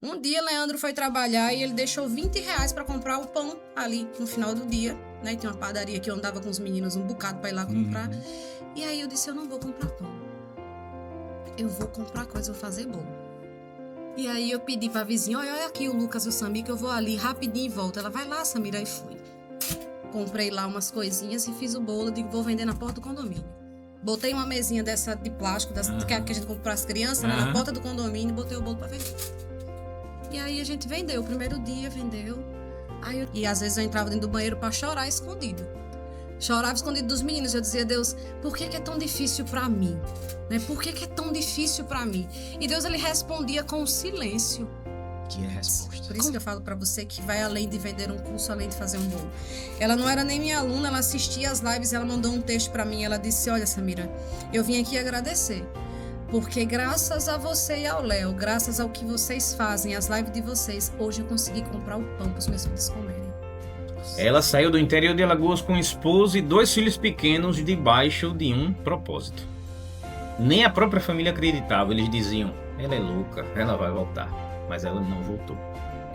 Um dia, Leandro foi trabalhar e ele deixou R$ 20 para comprar o pão ali no final do dia, né? E tem uma padaria que eu andava com os meninos um bocado para ir lá comprar. E aí eu disse, eu não vou comprar pão. Eu vou comprar coisa, vou fazer bolo. E aí eu pedi pra vizinha, olha aqui o Lucas e o Samir, que eu vou ali rapidinho e volto. Ela, vai lá, Samira, aí fui. Comprei lá umas coisinhas e fiz o bolo, digo, vou vender na porta do condomínio. Botei uma mesinha dessa de plástico, que a gente compra para as crianças, né, na porta do condomínio, botei o bolo pra vender. E aí a gente vendeu, o primeiro dia vendeu. E às vezes eu entrava dentro do banheiro pra chorar escondido. Chorava escondido dos meninos. Eu dizia, Deus, por que é tão difícil pra mim? Né? Por que é tão difícil pra mim? E Deus, ele respondia com silêncio. Que é a resposta. Por isso que eu falo pra você que vai além de vender um curso, além de fazer um bolo. Ela não era nem minha aluna, ela assistia as lives, ela mandou um texto pra mim. Ela disse, olha, Samira, eu vim aqui agradecer. Porque graças a você e ao Léo, graças ao que vocês fazem, as lives de vocês, hoje eu consegui comprar o pão para os meus filhos comerem. Ela saiu do interior de Alagoas com um esposo e 2 filhos pequenos debaixo de um propósito. Nem a própria família acreditava. Eles diziam, ela é louca, ela vai voltar. Mas ela não voltou.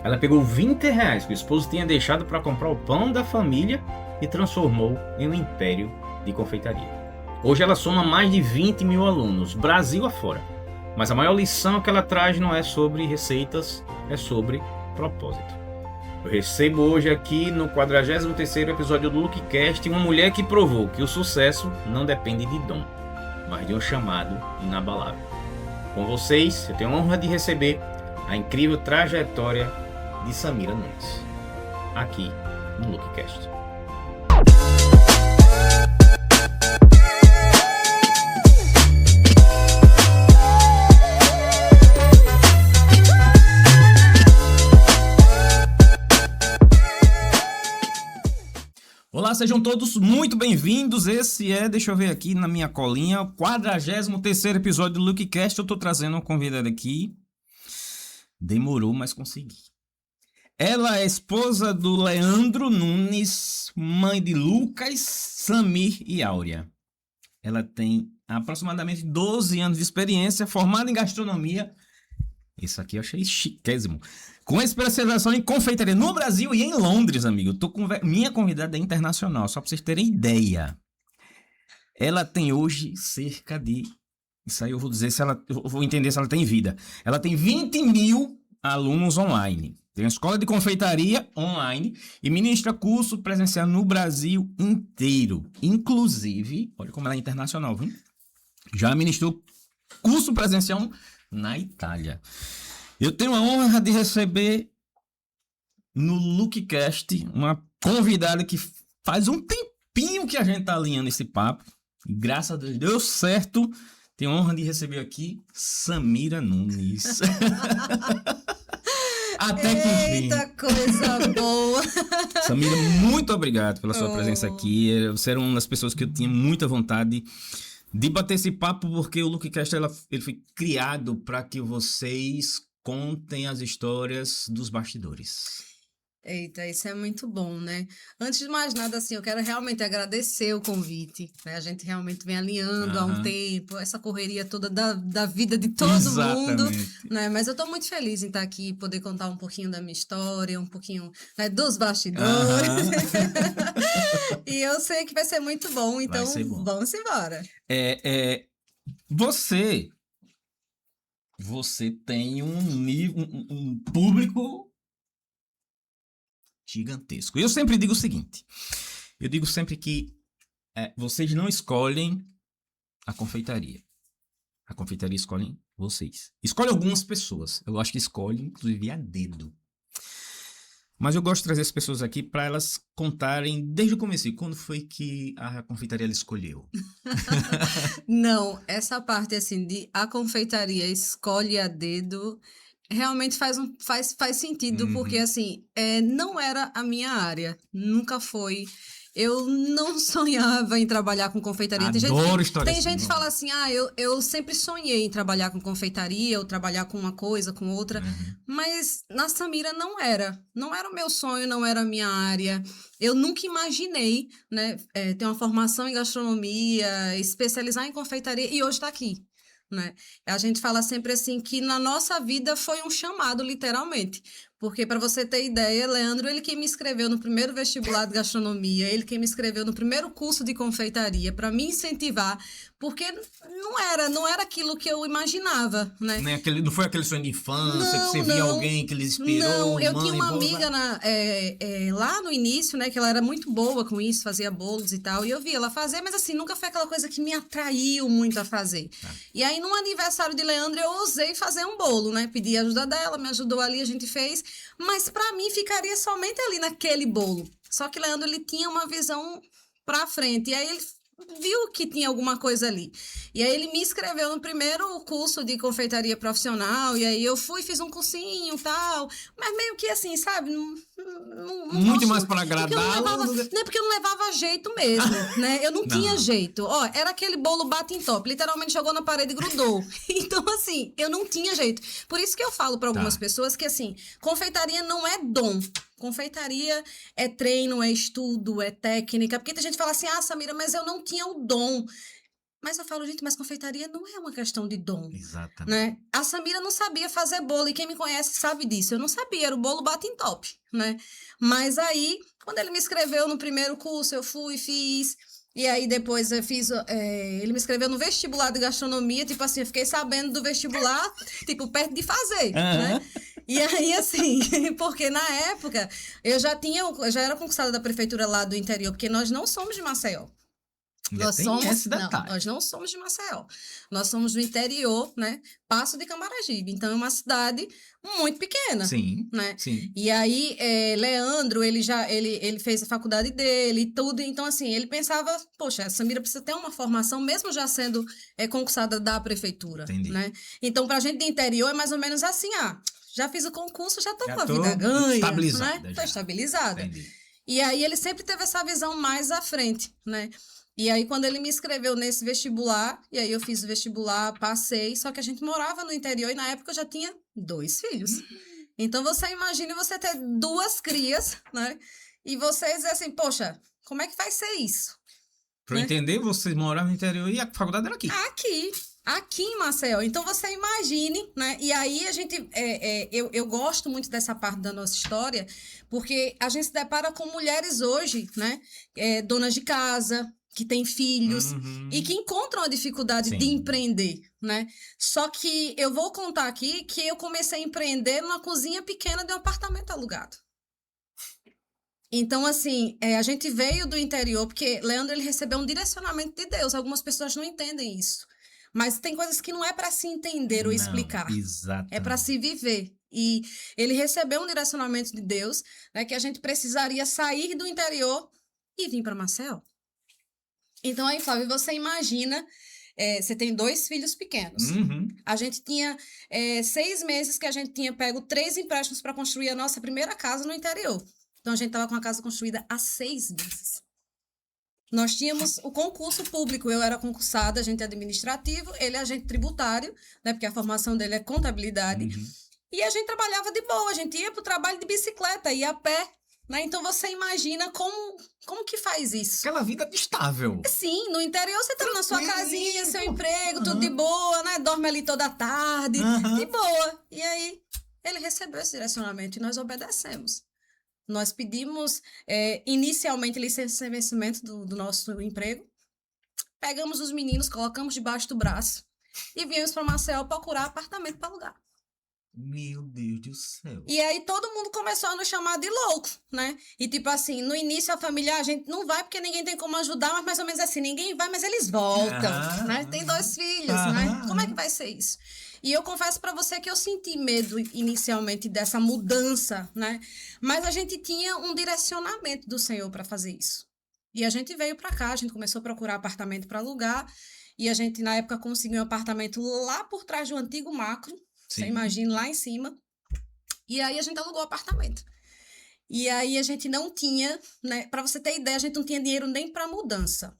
Ela pegou R$ 20 que o esposo tinha deixado para comprar o pão da família e transformou em um império de confeitaria. Hoje ela soma mais de 20 mil alunos, Brasil afora. Mas a maior lição que ela traz não é sobre receitas, é sobre propósito. Eu recebo hoje aqui no 43º episódio do LookCast uma mulher que provou que o sucesso não depende de dom, mas de um chamado inabalável. Com vocês, eu tenho a honra de receber a incrível trajetória de Samira Nunes, aqui no LookCast. Olá, sejam todos muito bem-vindos. Esse é, deixa eu ver aqui na minha colinha, o 43º episódio do LookCast. Eu tô trazendo uma convidada aqui. Demorou, mas consegui. Ela é esposa do Leandro Nunes, mãe de Lucas, Samir e Áurea. Ela tem aproximadamente 12 anos de experiência, formada em gastronomia. Isso aqui eu achei chiquésimo. Com especialização em confeitaria no Brasil e em Londres, amigo. Eu tô com minha convidada é internacional, só pra vocês terem ideia. Ela tem hoje cerca de... Isso aí eu vou dizer se ela... Eu vou entender se ela tem vida. Ela tem 20 mil alunos online. Tem uma escola de confeitaria online e ministra curso presencial no Brasil inteiro. Inclusive, olha como ela é internacional, viu? Já ministrou curso presencial na Itália. Eu tenho a honra de receber no LookCast uma convidada que faz um tempinho que a gente tá alinhando esse papo. E graças a Deus deu certo. Tenho a honra de receber aqui Samira Nunes. Até que enfim. Eita, coisa boa! Samira, muito obrigado pela sua presença aqui. Você era uma das pessoas que eu tinha muita vontade de bater esse papo, porque o LookCast ele foi criado para que vocês contem as histórias dos bastidores. Eita, isso é muito bom, né? Antes de mais nada, assim, eu quero realmente agradecer o convite, né? A gente realmente vem alinhando há um tempo, essa correria toda da vida de todo mundo, né? Mas eu tô muito feliz em estar aqui e poder contar um pouquinho da minha história, um pouquinho, né, dos bastidores. E eu sei que vai ser muito bom, então vamos embora. Você tem um público gigantesco. Eu sempre digo o seguinte, eu digo sempre que vocês não escolhem a confeitaria escolhem vocês. Escolhe algumas pessoas, eu acho que escolhe inclusive a dedo. Mas eu gosto de trazer as pessoas aqui para elas contarem desde o começo, quando foi que a confeitaria ela escolheu. Não, essa parte assim de a confeitaria escolhe a dedo realmente faz sentido, porque assim, não era a minha área, nunca foi. Eu não sonhava em trabalhar com confeitaria. Adoro história Tem gente que fala assim, eu sempre sonhei em trabalhar com confeitaria, ou trabalhar com uma coisa, com outra, mas na Samira não era o meu sonho, não era a minha área. Eu nunca imaginei, né, ter uma formação em gastronomia, especializar em confeitaria, e hoje tá aqui. né? A gente fala sempre assim que na nossa vida foi um chamado, literalmente. Porque, para você ter ideia, Leandro, ele quem me inscreveu no primeiro vestibular de gastronomia, ele quem me inscreveu no primeiro curso de confeitaria, para me incentivar, porque não era aquilo que eu imaginava, né? Não foi aquele sonho de infância, que você via Não. alguém que lhes inspirou? Não, eu mãe, tinha uma vó, amiga lá no início, né, que ela era muito boa com isso, fazia bolos e tal, e eu via ela fazer, mas assim, nunca foi aquela coisa que me atraiu muito a fazer. E aí, no aniversário de Leandro, eu ousei fazer um bolo, né, pedi a ajuda dela, me ajudou ali, a gente fez, mas pra mim ficaria somente ali naquele bolo. Só que Leandro, ele tinha uma visão pra frente, e aí ele viu que tinha alguma coisa ali. E aí ele me inscreveu no primeiro curso de confeitaria profissional, e aí eu fui, fiz um cursinho e tal, mas meio que assim, sabe? Não Muito posso, mais para agradá-lo. não é porque eu não levava jeito mesmo, né? Eu não tinha jeito. Ó, era aquele bolo bate em top, literalmente jogou na parede e grudou. Então, assim, eu não tinha jeito. Por isso que eu falo para algumas pessoas que, assim, confeitaria não é dom. Confeitaria é treino, é estudo, é técnica. Porque tem gente que fala assim, Samira, mas eu não tinha o dom. Mas eu falo, gente, mas confeitaria não é uma questão de dom. Exatamente. Né? A Samira não sabia fazer bolo, e quem me conhece sabe disso. Eu não sabia, era o bolo bate em top, né? Mas aí, quando ele me inscreveu no primeiro curso, eu fui, fiz... E aí depois eu fiz, ele me inscreveu no vestibular de gastronomia, tipo assim, eu fiquei sabendo do vestibular, tipo, perto de fazer, né? E aí, assim, porque na época eu já era concursada da prefeitura lá do interior, porque nós não somos de Maceió. Nós não somos de Maceió. Nós somos do interior, né? Passo de Camaragibe. Então, é uma cidade muito pequena. Sim, né? sim. E aí, Leandro, ele fez a faculdade dele e tudo. Então, assim, ele pensava, poxa, a Samira precisa ter uma formação, mesmo já sendo concursada da prefeitura. Entendi. Né? Então, pra gente do interior, é mais ou menos assim, já fiz o concurso, já tô com a vida ganha. Estabilizada. Né? Tô estabilizada. Entendi. E aí, ele sempre teve essa visão mais à frente, né? E aí, quando ele me inscreveu nesse vestibular, e aí eu fiz o vestibular, passei, só que a gente morava no interior e na época eu já tinha 2 filhos. Então, você imagina você ter 2 crias, né? E você dizer assim, poxa, como é que vai ser isso? Pra eu entender, você morava no interior e a faculdade era aqui. Aqui em Maceió. Então, você imagine, né? E aí, a gente... eu gosto muito dessa parte da nossa história, porque a gente se depara com mulheres hoje, né? Donas de casa, que têm filhos e que encontram a dificuldade de empreender, né? Só que eu vou contar aqui que eu comecei a empreender numa cozinha pequena de um apartamento alugado. Então, assim, a gente veio do interior, porque Leandro, ele recebeu um direcionamento de Deus. Algumas pessoas não entendem isso. Mas tem coisas que não é para se entender ou explicar. Exatamente. É para se viver. E ele recebeu um direcionamento de Deus, né, que a gente precisaria sair do interior e vir para Maceió. Então, aí, Flávio, você imagina, você tem 2 filhos pequenos. A gente tinha 6 meses que a gente tinha pego 3 empréstimos para construir a nossa primeira casa no interior. Então, a gente estava com a casa construída há 6 meses. Nós tínhamos o concurso público, eu era concursada, agente administrativo, ele é agente tributário, né, porque a formação dele é contabilidade. E a gente trabalhava de boa, a gente ia para o trabalho de bicicleta, ia a pé. Né? Então, você imagina como que faz isso. Aquela vida estável. Sim, no interior você tá na sua casinha, seu emprego, tudo de boa, né? Dorme ali toda tarde, de boa. E aí, ele recebeu esse direcionamento e nós obedecemos. Nós pedimos, inicialmente, licença de vencimento do nosso emprego. Pegamos os meninos, colocamos debaixo do braço e viemos para Maceió procurar apartamento para alugar. Meu Deus do céu. E aí todo mundo começou a nos chamar de louco, né? E tipo assim, no início a família, a gente não vai porque ninguém tem como ajudar, mas mais ou menos assim, ninguém vai, mas eles voltam, né? Tem 2 filhos, né? Como é que vai ser isso? E eu confesso pra você que eu senti medo inicialmente dessa mudança, né? Mas a gente tinha um direcionamento do Senhor para fazer isso. E a gente veio pra cá, a gente começou a procurar apartamento para alugar, e a gente na época conseguiu um apartamento lá por trás do antigo Macro. Você imagina, lá em cima. E aí, a gente alugou o apartamento. E aí, a gente não tinha, né? Pra você ter ideia, a gente não tinha dinheiro nem pra mudança.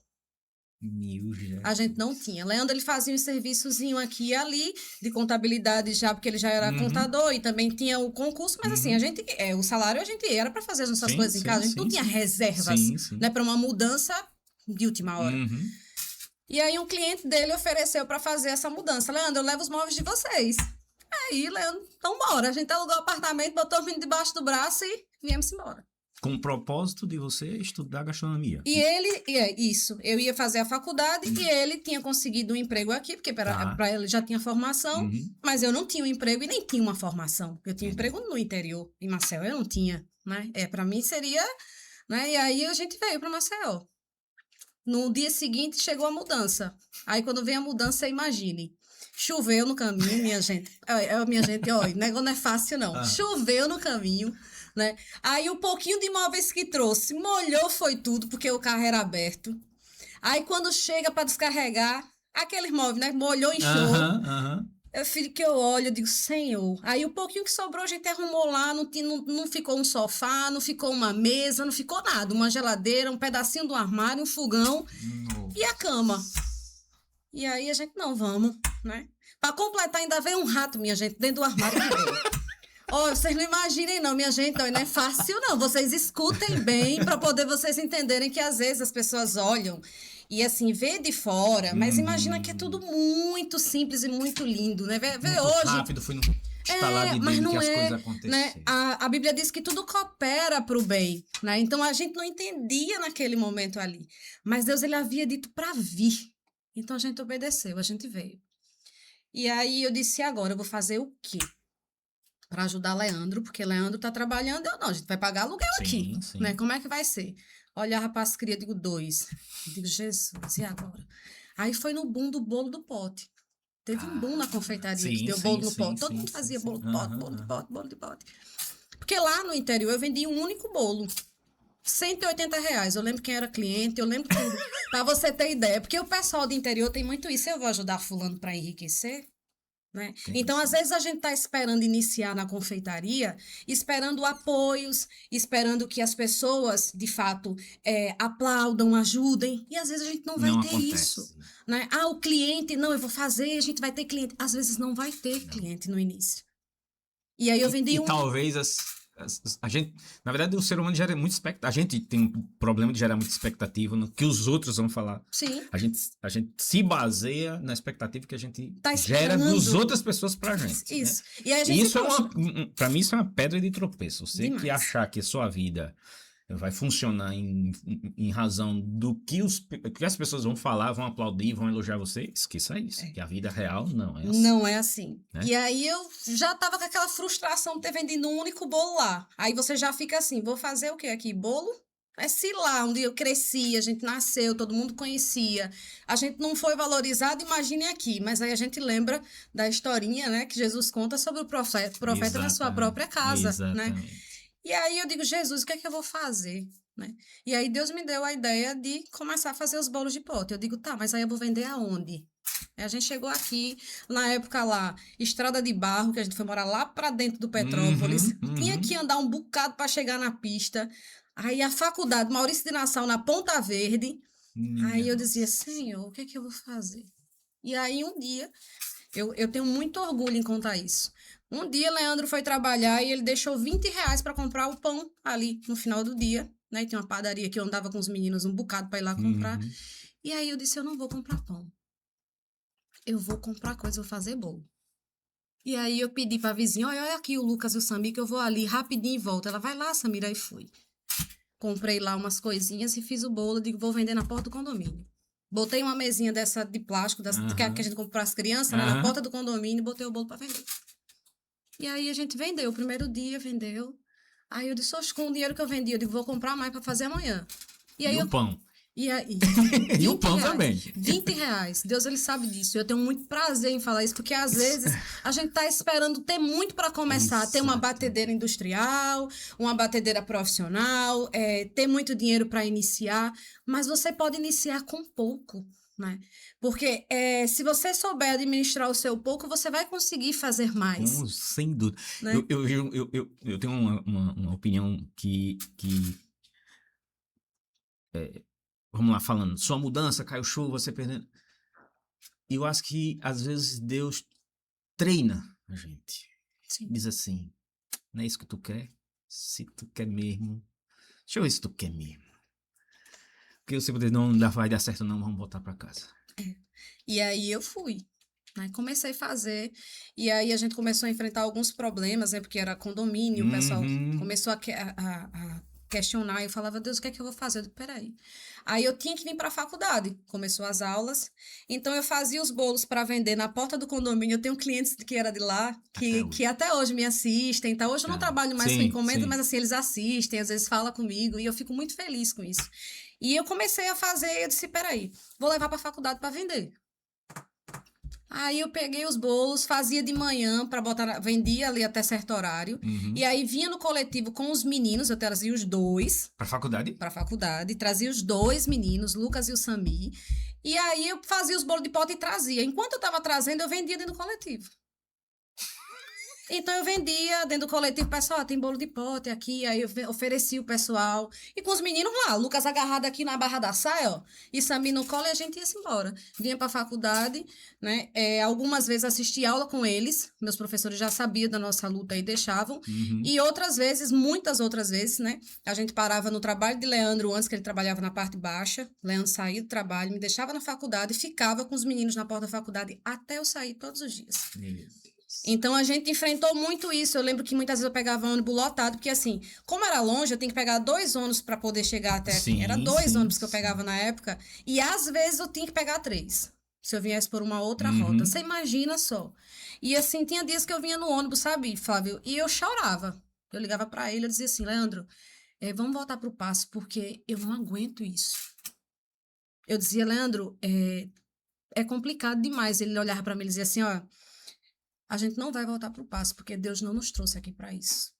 A gente não tinha. Leandro, ele fazia um serviçozinho aqui e ali, de contabilidade já, porque ele já era contador e também tinha o concurso, mas assim, a gente, o salário a gente era pra fazer as nossas coisas em casa, a gente não tinha reservas, né? Pra uma mudança de última hora. E aí um cliente dele ofereceu para fazer essa mudança. Leandro, eu levo os móveis de vocês. Aí, Leandro, então bora. A gente alugou o apartamento, botou o menino debaixo do braço e viemos embora. Com o propósito de você estudar gastronomia. E ele, isso, eu ia fazer a faculdade e ele tinha conseguido um emprego aqui, porque para ele já tinha formação, mas eu não tinha um emprego e nem tinha uma formação. Eu tinha um emprego no interior, em Maceió, eu não tinha, né? Para mim seria, né? E aí a gente veio para Maceió. No dia seguinte chegou a mudança. Aí quando vem a mudança, imagine. Choveu no caminho, minha gente. Minha gente, olha, o negócio não é fácil, não. Choveu no caminho, né? Aí o pouquinho de móveis que trouxe, molhou foi tudo, porque o carro era aberto. Aí quando chega para descarregar, aquele móvel, né? Molhou, inchou. Eu, filho, que eu olho, eu digo, Senhor. Aí o pouquinho que sobrou, a gente arrumou lá, não ficou um sofá, não ficou uma mesa, não ficou nada. Uma geladeira, um pedacinho do armário, um fogão e a cama. E aí a gente, não, vamos, né? Pra completar, ainda veio um rato, minha gente, dentro do armário. Ó, vocês não imaginem não, minha gente, não é fácil não. Vocês escutem bem para poder vocês entenderem que às vezes as pessoas olham e assim, vê de fora, mas imagina que é tudo muito simples e muito lindo, né? Vê muito hoje... rápido, foi no estalar de dedo que as coisas aconteceram. Né? A Bíblia diz que tudo coopera para o bem, né? Então a gente não entendia naquele momento ali. Mas Deus, ele havia dito para vir. Então a gente obedeceu, a gente veio. E aí eu disse, agora eu vou fazer o quê? Para ajudar Leandro, porque Leandro tá trabalhando, eu não, a gente vai pagar aluguel aqui, né? Como é que vai ser? Olhava para as crias, digo, 2. Eu digo, Jesus, e agora? Aí foi no boom do bolo do pote. Teve um boom na confeitaria que deu bolo no pote. Todo mundo fazia bolo do pote, bolo de pote, bolo de pote. Porque lá no interior eu vendia um único bolo. R$180. Eu lembro quem era cliente, eu lembro tudo. Para você ter ideia. Porque o pessoal do interior tem muito isso. Eu vou ajudar fulano para enriquecer. Né? Então, às vezes, a gente está esperando iniciar na confeitaria, esperando apoios, esperando que as pessoas, de fato, aplaudam, ajudem. E, às vezes, a gente não vai ter isso. Né? O cliente, não, eu vou fazer, a gente vai ter cliente. Às vezes, não vai ter cliente no início. E aí, eu vendi talvez a gente, na verdade, o ser humano gera muita expectativa. A gente tem um problema de gerar muita expectativa no que os outros vão falar. Sim. A gente se baseia na expectativa que a gente gera das outras pessoas pra gente. Isso. Né? E a gente isso pra mim, isso é uma pedra de tropeço. Você demais. que achar que a sua vida vai funcionar em razão do que as pessoas vão falar, vão aplaudir, vão elogiar você, esqueça isso. Que a vida real não é assim. Não é assim. Né? E aí eu já tava com aquela frustração de ter vendido um único bolo lá. Aí você já fica assim, vou fazer o quê aqui? Bolo? Se lá onde eu cresci, a gente nasceu, todo mundo conhecia, a gente não foi valorizado, imagine aqui. Mas aí a gente lembra da historinha, né, que Jesus conta sobre o profeta na sua própria casa. Exatamente. Né? E aí eu digo, Jesus, o que é que eu vou fazer? Né? E aí Deus me deu a ideia de começar a fazer os bolos de pote. Eu digo, tá, mas aí eu vou vender aonde? A gente chegou aqui, na época lá, estrada de barro, que a gente foi morar lá para dentro do Petrópolis. Tinha que andar um bocado para chegar na pista. Aí a faculdade, Maurício de Nassau, na Ponta Verde. Aí eu dizia, Senhor, o que é que eu vou fazer? E aí um dia, eu tenho muito orgulho em contar isso. Um dia, Leandro foi trabalhar e ele deixou R$20 para comprar o pão ali no final do dia. Né? Tem uma padaria que eu andava com os meninos um bocado para ir lá comprar. E aí eu disse, eu não vou comprar pão. Eu vou comprar coisa, vou fazer bolo. E aí eu pedi para a vizinha, olha aqui o Lucas e o Samir, que eu vou ali rapidinho e volto. Ela, vai lá, Samira, aí fui. Comprei lá umas coisinhas e fiz o bolo, digo, vou vender na porta do condomínio. Botei uma mesinha dessa de plástico, que a gente comprou para as crianças, né, na porta do condomínio, e botei o bolo para vender. E aí a gente vendeu, o primeiro dia vendeu. Aí eu disse, com o dinheiro que eu vendi, eu digo, vou comprar mais para fazer amanhã. E aí o pão. E aí, e o pão também. R$20. Deus, ele sabe disso. Eu tenho muito prazer em falar isso, porque às vezes a gente tá esperando ter muito para começar. Ter uma batedeira industrial, uma batedeira profissional, ter muito dinheiro para iniciar. Mas você pode iniciar com pouco, né? Porque se você souber administrar o seu pouco, você vai conseguir fazer mais. Sem dúvida. Né? Eu tenho uma opinião que vamos lá, falando, sua mudança, caiu chuva, você perdendo. Eu acho que, às vezes, Deus treina a gente. Sim. Diz assim, não é isso que tu quer? Se tu quer mesmo, deixa eu ver se tu quer mesmo. Porque você pode dizer, não vai dar certo não, vamos voltar pra casa. E aí eu fui. Né? Comecei a fazer, e aí a gente começou a enfrentar alguns problemas, né? Porque era condomínio, o pessoal Uhum. começou a questionar, e eu falava, Deus, o que é que eu vou fazer? Eu digo, peraí. Aí eu tinha que vir para a faculdade, começou as aulas, então eu fazia os bolos para vender na porta do condomínio, eu tenho clientes que era de lá, Até que hoje. até hoje me assistem, tá? Hoje eu não Tá. trabalho mais com Sim, encomenda, mas sim. assim, eles assistem, às vezes falam comigo, e eu fico muito feliz com isso. E eu comecei a fazer, eu disse, peraí, vou levar para a faculdade para vender. Aí eu peguei os bolos, fazia de manhã para botar, vendia ali até certo horário. E Uhum. aí vinha no coletivo com os meninos, eu trazia os dois Pra faculdade? para a faculdade, trazia os dois meninos, Lucas e o Sami. E aí eu fazia os bolos de pote e trazia. Enquanto eu estava trazendo, eu vendia dentro do coletivo. Então eu vendia dentro do coletivo, pessoal, tem bolo de pote aqui, aí eu oferecia o pessoal. E com os meninos lá, Lucas agarrado aqui na barra da saia, ó, e Sami no colo, e a gente ia-se embora. Vinha pra faculdade, né? Algumas vezes assistia aula com eles, meus professores já sabiam da nossa luta e deixavam. Uhum. E outras vezes, muitas outras vezes, né? A gente parava no trabalho de Leandro antes, que ele trabalhava na parte baixa. Leandro saía do trabalho, me deixava na faculdade e ficava com os meninos na porta da faculdade até eu sair todos os dias. Meu Deus. Então a gente enfrentou muito isso. Eu lembro que muitas vezes eu pegava ônibus lotado, porque assim, como era longe, eu tinha que pegar 2 ônibus para poder chegar até aqui. Era Sim, 2 ônibus que eu sim. pegava na época, e às vezes eu tinha que pegar 3, se eu viesse por uma outra rota. Você Uhum. imagina só. E assim, tinha dias que eu vinha no ônibus, sabe, Flávio? E eu chorava. Eu ligava para ele, eu dizia assim, Leandro, vamos voltar pro passo, porque eu não aguento isso. Eu dizia, Leandro, é complicado demais. Ele olhava para mim e dizia assim, ó, a gente não vai voltar pro passo, porque Deus não nos trouxe aqui para isso.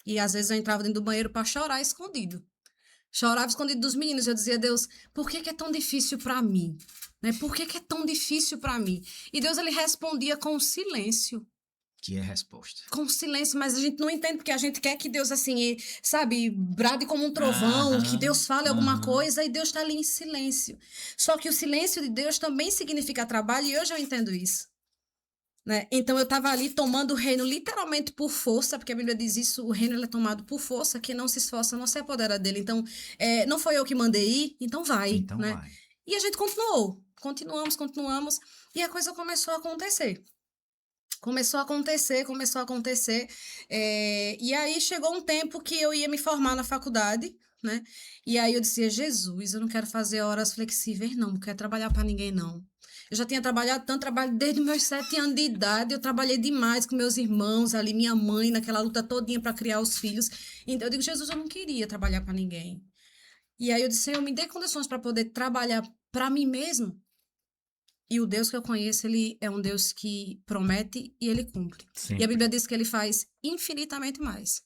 E às vezes eu entrava dentro do banheiro para chorar escondido. Chorava escondido dos meninos. Eu dizia, Deus, por que que é tão difícil para mim? Né? Por que que é tão difícil para mim? E Deus, ele respondia com silêncio. Que é a resposta. Com silêncio, mas a gente não entende, porque a gente quer que Deus, assim, sabe, brade como um trovão, que Aham, Deus fale alguma aham. coisa e Deus está ali em silêncio. Só que o silêncio de Deus também significa trabalho e hoje eu entendo isso. Né? Então eu estava ali tomando o reino literalmente por força, porque a Bíblia diz isso, o reino ele é tomado por força, quem não se esforça não se apodera dele. Então, não foi eu que mandei ir, então vai, Então né? vai. E a gente continuamos, e a coisa começou a acontecer. Começou a acontecer. E aí chegou um tempo que eu ia me formar na faculdade, né? E aí eu dizia, Jesus, eu não quero fazer horas flexíveis, não quero trabalhar para ninguém, não. Eu já tinha trabalhado tanto, trabalho desde meus 7 anos de idade, eu trabalhei demais com meus irmãos ali, minha mãe, naquela luta todinha para criar os filhos. Então eu digo, Jesus, eu não queria trabalhar para ninguém. E aí eu disse, Senhor, me dê condições para poder trabalhar para mim mesmo. E o Deus que eu conheço, ele é um Deus que promete e ele cumpre. E a Sempre. Bíblia diz que ele faz infinitamente mais.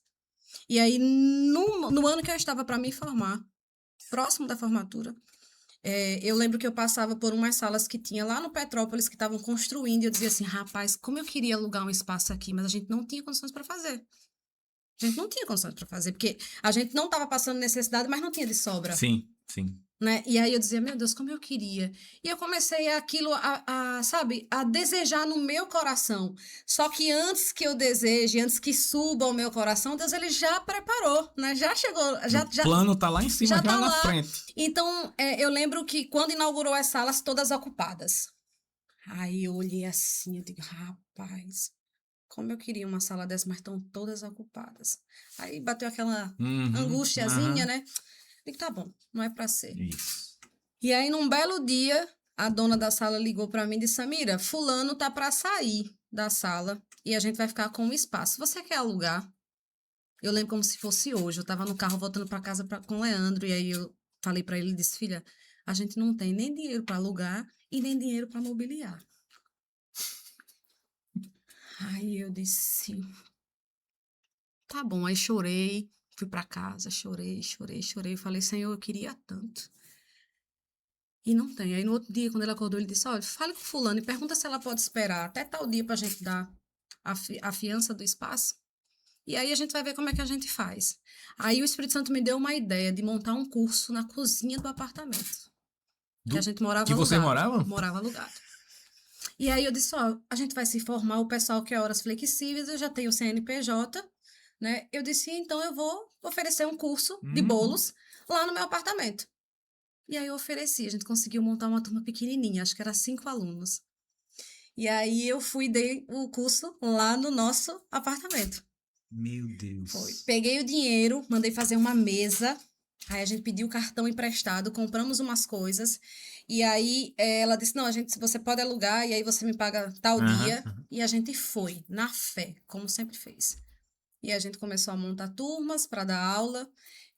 E aí, no ano que eu estava para me formar, próximo da formatura, eu lembro que eu passava por umas salas que tinha lá no Petrópolis que estavam construindo, e eu dizia assim, rapaz, como eu queria alugar um espaço aqui, mas a gente não tinha condições para fazer. A gente não tinha condições para fazer, porque a gente não estava passando necessidade, mas não tinha de sobra. Sim, sim. Né? E aí eu dizia, meu Deus, como eu queria. E eu comecei aquilo sabe, a desejar no meu coração. Só que antes que eu deseje, antes que suba ao meu coração, Deus ele já preparou, né? Já chegou, O plano tá lá em cima, já já tá na lá. frente. Então, eu lembro que quando inaugurou as salas, todas ocupadas. Aí eu olhei assim, eu digo, rapaz, como eu queria uma sala dessa, mas estão todas ocupadas. Aí bateu aquela Uhum, angustiazinha, aham. né? Digo, tá bom, não é para ser. Isso. E aí, num belo dia, a dona da sala ligou para mim e disse: Samira, fulano tá para sair da sala e a gente vai ficar com um espaço. Você quer alugar? Eu lembro como se fosse hoje. Eu tava no carro voltando para casa com o Leandro e aí eu falei para ele e disse: filha, a gente não tem nem dinheiro para alugar e nem dinheiro para mobiliar. Aí eu disse: tá bom. Aí chorei, fui para casa, chorei. Falei: Senhor, eu queria tanto. E não tem. Aí no outro dia, quando ele acordou, ele disse: olha, fale com fulano e pergunta se ela pode esperar até tal dia pra gente dar a fiança do espaço. E aí a gente vai ver como é que a gente faz. Aí o Espírito Santo me deu uma ideia de montar um curso na cozinha do apartamento. Que a gente morava Que você alugado. morava? Morava alugado. E aí eu disse: ó, a gente vai se formar, o pessoal quer horas flexíveis, eu já tenho o CNPJ, né? Eu disse: então eu vou oferecer um curso de Uhum. bolos lá no meu apartamento. E aí eu ofereci, a gente conseguiu montar uma turma pequenininha, acho que era 5 alunos. E aí eu fui e dei o curso lá no nosso apartamento. Meu Deus. Foi. Peguei o dinheiro, mandei fazer uma mesa. Aí a gente pediu o cartão emprestado, compramos umas coisas. E aí ela disse: não, você pode alugar e aí você me paga tal dia. E a gente foi, na fé, como sempre fez. E a gente começou a montar turmas para dar aula.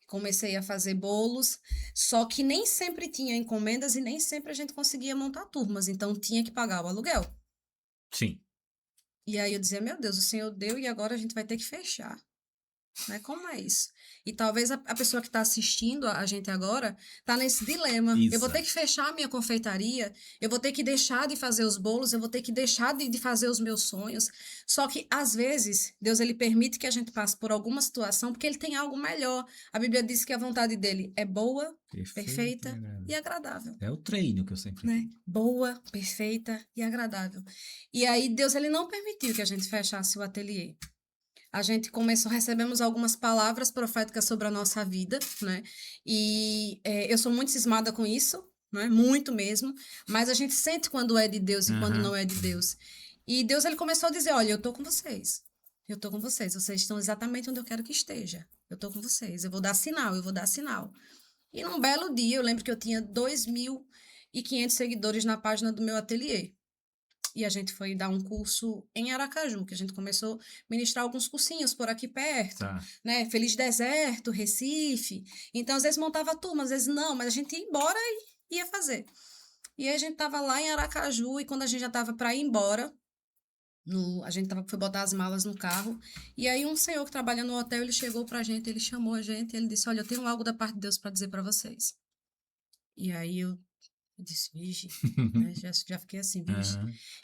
Comecei a fazer bolos. Só que nem sempre tinha encomendas e nem sempre a gente conseguia montar turmas. Então tinha que pagar o aluguel. Sim. E aí eu dizia: meu Deus, o Senhor deu e agora a gente vai ter que fechar. Né? Como é isso? E talvez a pessoa que está assistindo a gente agora está nesse dilema. Isso. Eu vou ter que fechar a minha confeitaria, eu vou ter que deixar de fazer os bolos, eu vou ter que deixar de fazer os meus sonhos. Só que, às vezes, Deus ele permite que a gente passe por alguma situação porque ele tem algo melhor. A Bíblia diz que a vontade dele é boa, perfeita e agradável. É o treino que eu sempre né? Boa, perfeita e agradável. E aí, Deus ele não permitiu que a gente fechasse o ateliê. A gente recebemos algumas palavras proféticas sobre a nossa vida, né? E eu sou muito cismada com isso, né? Muito mesmo. Mas a gente sente quando é de Deus e quando não é de Deus. E Deus, ele começou a dizer: olha, eu tô com vocês. Eu tô com vocês. Vocês estão exatamente onde eu quero que esteja. Eu tô com vocês. Eu vou dar sinal, eu vou dar sinal. E num belo dia, eu lembro que eu tinha 2.500 seguidores na página do meu ateliê. E a gente foi dar um curso em Aracaju, que a gente começou a ministrar alguns cursinhos por aqui perto, né? Feliz Deserto, Recife. Então, às vezes montava turma, às vezes não, mas a gente ia embora e ia fazer. E aí a gente tava lá em Aracaju, e quando a gente já tava para ir embora, a gente foi botar as malas no carro, e aí um senhor que trabalha no hotel, ele chegou pra gente, ele chamou a gente, ele disse: olha, eu tenho algo da parte de Deus para dizer para vocês. E aí eu disse: vige, né? já fiquei assim, vige.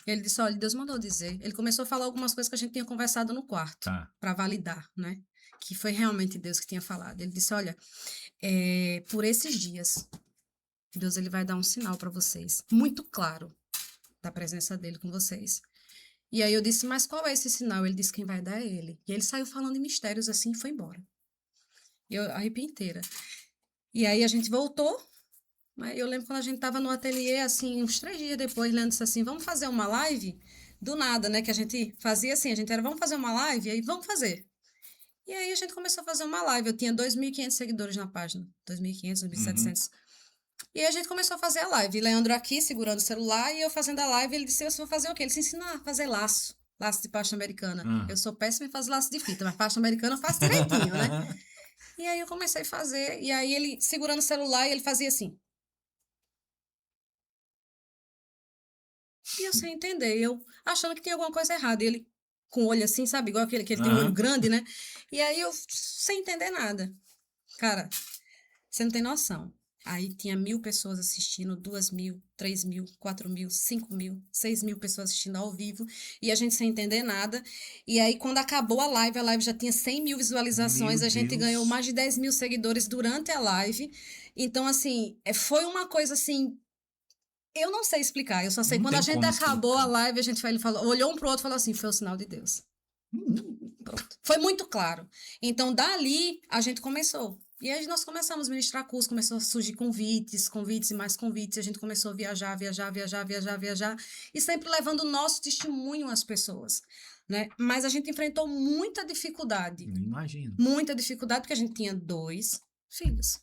Ele disse: olha, Deus mandou dizer. Ele começou a falar algumas coisas que a gente tinha conversado no quarto, para validar, né? Que foi realmente Deus que tinha falado. Ele disse: olha, por esses dias, Deus ele vai dar um sinal para vocês, muito claro, da presença dele com vocês. E aí eu disse: mas qual é esse sinal? Ele disse: quem vai dar é ele. E ele saiu falando em mistérios assim e foi embora. E eu arrepiei inteira. E aí a gente voltou. Eu lembro quando a gente estava no ateliê, assim, uns 3 dias depois, Leandro disse assim: vamos fazer uma live? Do nada, né? Que a gente fazia assim, vamos fazer uma live? E aí, vamos fazer. E aí a gente começou a fazer uma live. Eu tinha 2.500 seguidores na página. 2.500, 2.700. E aí a gente começou a fazer a live. Leandro aqui, segurando o celular, e eu fazendo a live. Ele disse: eu vou fazer o quê? Ele se ensinou a fazer laço de pasta americana. Eu sou péssima em fazer laço de fita, mas pasta americana eu faço direitinho, né? E aí eu comecei a fazer. E aí ele, segurando o celular, e ele fazia assim. E eu sem entender, eu achando que tinha alguma coisa errada. E ele com o olho assim, sabe? Igual aquele que ele tem um olho grande, né? E aí eu sem entender nada. Cara, você não tem noção. Aí tinha 1.000 pessoas assistindo, 2.000, 3.000, 4.000, 5.000, 6.000 pessoas assistindo ao vivo. E a gente sem entender nada. E aí quando acabou a live já tinha 100.000 visualizações. A gente ganhou mais de 10.000 seguidores durante a live. Então, assim, foi uma coisa assim... Eu não sei explicar, eu só sei quando a gente acabou a live, ele falou, olhou um pro outro e falou assim: foi o sinal de Deus. Pronto. Foi muito claro. Então, dali, a gente começou. E aí nós começamos a ministrar curso, começou a surgir convites e mais convites. A gente começou a viajar. E sempre levando o nosso testemunho às pessoas, né? Mas a gente enfrentou muita dificuldade. Imagino. Muita dificuldade, porque a gente tinha 2 filhos.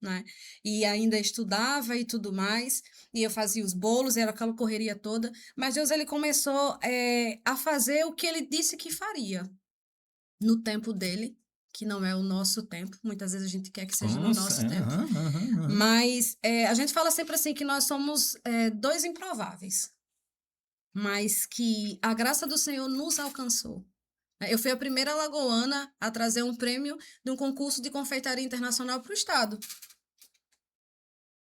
Né? E ainda estudava e tudo mais, e eu fazia os bolos, era aquela correria toda, mas Deus ele começou a fazer o que ele disse que faria no tempo dele, que não é o nosso tempo, muitas vezes a gente quer que seja no nosso tempo, mas a gente fala sempre assim que nós somos 2 improváveis, mas que a graça do Senhor nos alcançou. Eu fui a primeira alagoana a trazer um prêmio de um concurso de confeitaria internacional para o estado.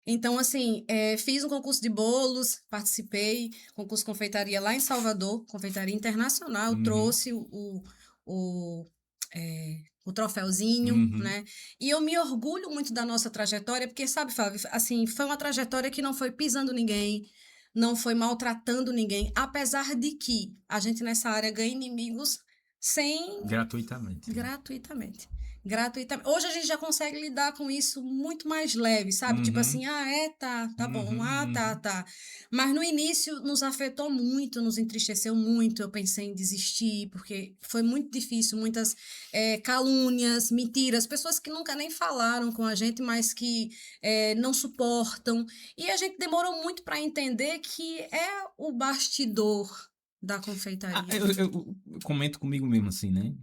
Então, assim, fiz um concurso de bolos, participei, concurso de confeitaria lá em Salvador, confeitaria internacional, trouxe o troféuzinho, né? E eu me orgulho muito da nossa trajetória, porque, sabe, Flávio, assim, foi uma trajetória que não foi pisando ninguém, não foi maltratando ninguém, apesar de que a gente nessa área ganha inimigos gratuitamente. gratuitamente. Hoje a gente já consegue lidar com isso muito mais leve, sabe? Tipo assim, tá bom, tá. Mas no início nos afetou muito, nos entristeceu muito. Eu pensei em desistir, porque foi muito difícil, muitas calúnias, mentiras, pessoas que nunca nem falaram com a gente, mas que não suportam. E a gente demorou muito para entender que é o bastidor da confeitaria. Eu comento comigo mesmo assim, né?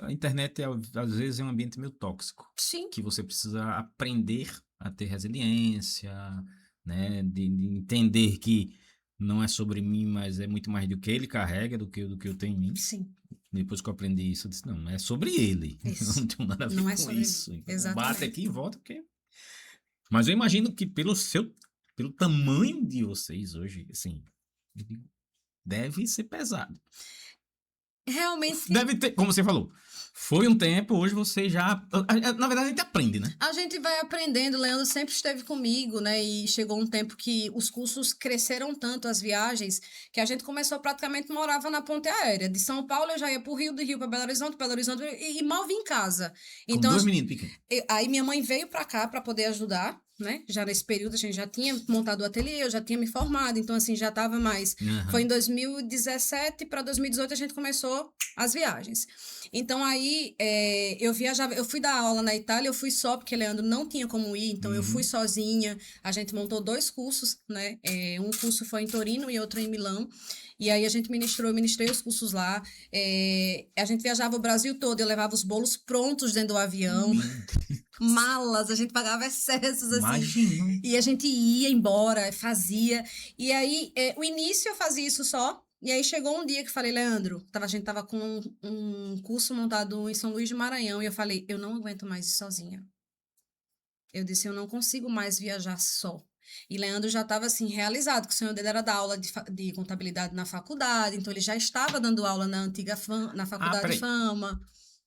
A internet, às vezes, é um ambiente meio tóxico. Sim. Que você precisa aprender a ter resiliência, né? De entender que não é sobre mim, mas é muito mais do que ele carrega, do que eu tenho em mim. Sim. Depois que eu aprendi isso, eu disse, não, é sobre ele. Isso. Não tenho nada a ver Não é com sobre isso. mim. Então, Exatamente. bate aqui e volta, porque... Mas eu imagino que pelo tamanho de vocês hoje, assim, deve ser pesado. Realmente. Deve ter, como você falou, foi um tempo, hoje você já... Na verdade, a gente aprende, né? A gente vai aprendendo, o Leandro sempre esteve comigo, né? E chegou um tempo que os cursos cresceram tanto, as viagens, que a gente começou praticamente morava na ponte aérea. De São Paulo eu já ia pro Rio, do Rio para Belo Horizonte e mal vim em casa. Então, Com 2 meninos pequenos. Aí minha mãe veio para cá para poder ajudar, né? Já nesse período a gente já tinha montado o ateliê, eu já tinha me formado, então assim, já estava mais. Foi em 2017 para 2018 a gente começou as viagens. Então aí eu viajava, eu fui dar aula na Itália, eu fui só porque Leandro não tinha como ir, então eu fui sozinha. A gente montou 2 cursos, né? Um curso foi em Torino e outro em Milão. E aí a gente eu ministrei os cursos lá. A gente viajava o Brasil todo, eu levava os bolos prontos dentro do avião. Malas, a gente pagava excessos, assim. Imagina. E a gente ia embora, fazia. E aí, o início eu fazia isso só. E aí chegou um dia que eu falei, Leandro, a gente tava com um curso montado em São Luís do Maranhão. E eu falei, eu não aguento mais ir sozinha. Eu disse, eu não consigo mais viajar só. E Leandro já estava assim, realizado, que o sonho dele era dar aula de contabilidade na faculdade. Então, ele já estava dando aula na antiga na faculdade Fama.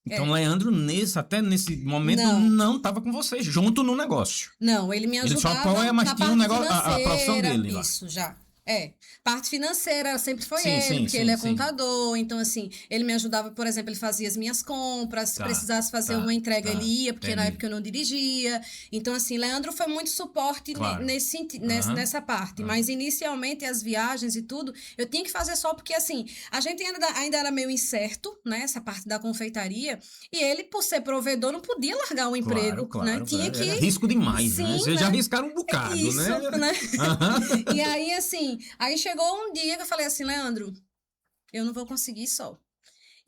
Então, Leandro, até nesse momento, não estava com vocês, junto no negócio. Não, ele me ajudava ele só apoia, mas tinha um negócio, a profissão dele lá. Isso, já. Parte financeira sempre foi ele, porque ele é contador. Então, assim, ele me ajudava, por exemplo, ele fazia as minhas compras. Se precisasse fazer uma entrega, ele ia, porque na época eu não dirigia. Então, assim, Leandro foi muito suporte nessa parte. Mas, inicialmente, as viagens e tudo, eu tinha que fazer só porque, assim, a gente ainda era meio incerto, né? Essa parte da confeitaria. E ele, por ser provedor, não podia largar o emprego, né? Tinha que... Era risco demais, sim, né? Vocês já arriscaram um bocado, isso, né? E aí, assim... Aí chegou um dia que eu falei assim, Leandro, eu não vou conseguir só.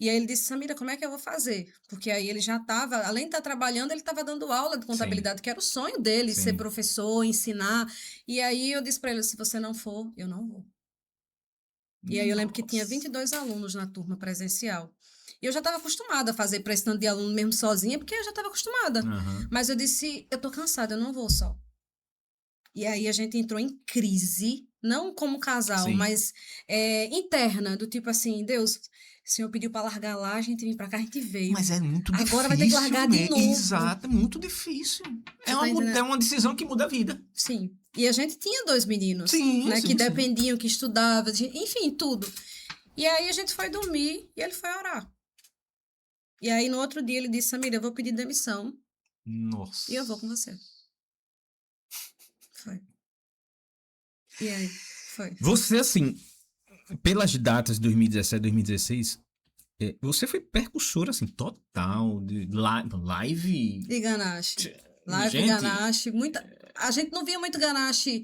E aí ele disse, Samira, como é que eu vou fazer? Porque aí ele já estava, além de estar trabalhando, ele estava dando aula de contabilidade, que era o sonho dele, ser professor, ensinar. E aí eu disse para ele, se você não for, eu não vou. E aí eu lembro que tinha 22 alunos na turma presencial. E eu já estava acostumada a fazer para esse tanto de aluno mesmo sozinha, porque eu já estava acostumada. Mas eu disse, eu tô cansada, eu não vou só. E aí a gente entrou em crise, não como casal, mas interna, do tipo assim, Deus, o Senhor pediu para largar lá, a gente vir para cá, a gente veio. Mas é muito difícil. Agora vai ter que largar de novo. Exato, é muito difícil. É uma decisão que muda a vida. Sim. E a gente tinha 2 meninos, né, que dependiam, que estudavam, enfim, tudo. E aí a gente foi dormir e ele foi orar. E aí no outro dia ele disse, Samira, eu vou pedir demissão. Nossa. E eu vou com você. Foi. E aí? Foi. Você, assim, pelas datas de 2017, 2016, você foi percussora, assim, total, de live... E ganache. Live, ganache, a gente não via muito ganache.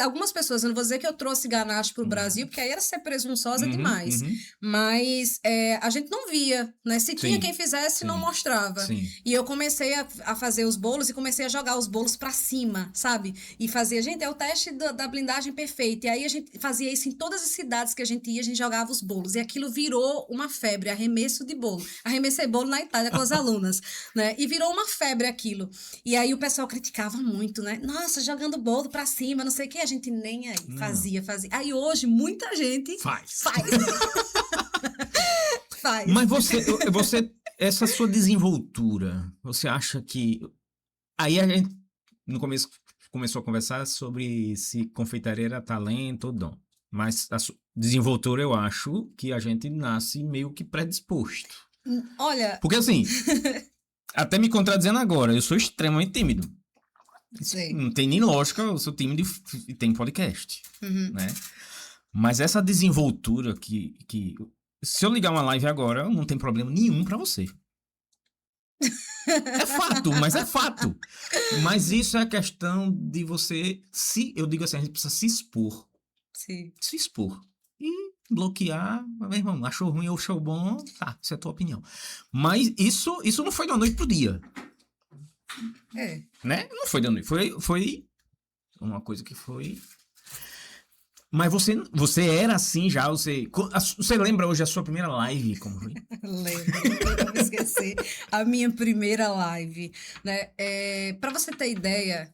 Algumas pessoas, eu não vou dizer que eu trouxe ganache para o Brasil, porque aí era ser presunçosa demais. Mas a gente não via, né? Se tinha quem fizesse, não mostrava. E eu comecei a fazer os bolos e comecei a jogar os bolos para cima, sabe? E fazia, gente, é o teste da blindagem perfeita. E aí a gente fazia isso em todas as cidades que a gente jogava os bolos. E aquilo virou uma febre, arremesso de bolo. Arremessei bolo na Itália com as alunas, né? E virou uma febre aquilo. E aí o pessoal criticava muito, né? Nossa, jogando bolo pra cima, não sei o que. A gente nem aí. Fazia. Aí hoje muita gente faz. Faz. Mas você, essa sua desenvoltura, você acha que... Aí a gente, no começo, começou a conversar sobre se confeitaria era talento ou dom. Mas a desenvoltura, eu acho que a gente nasce meio que predisposto. Olha... Porque assim... Até me contradizendo agora, eu sou extremamente tímido. Sei. Não tem nem lógica, eu sou tímido e tem podcast, né? Mas essa desenvoltura que... Se eu ligar uma live agora, não tem problema nenhum pra você. É fato, mas é fato. Mas isso é a questão de você eu digo assim, a gente precisa se expor. Sim. Se expor. E bloquear, meu irmão, achou ruim ou achou bom, tá, isso é a tua opinião. Mas isso não foi da noite pro dia. É. Né? Não foi da noite, foi uma coisa que foi... Mas você era assim já, você lembra hoje a sua primeira live, como foi? Lembro, não tem como esquecer a minha primeira live, né? Para você ter ideia,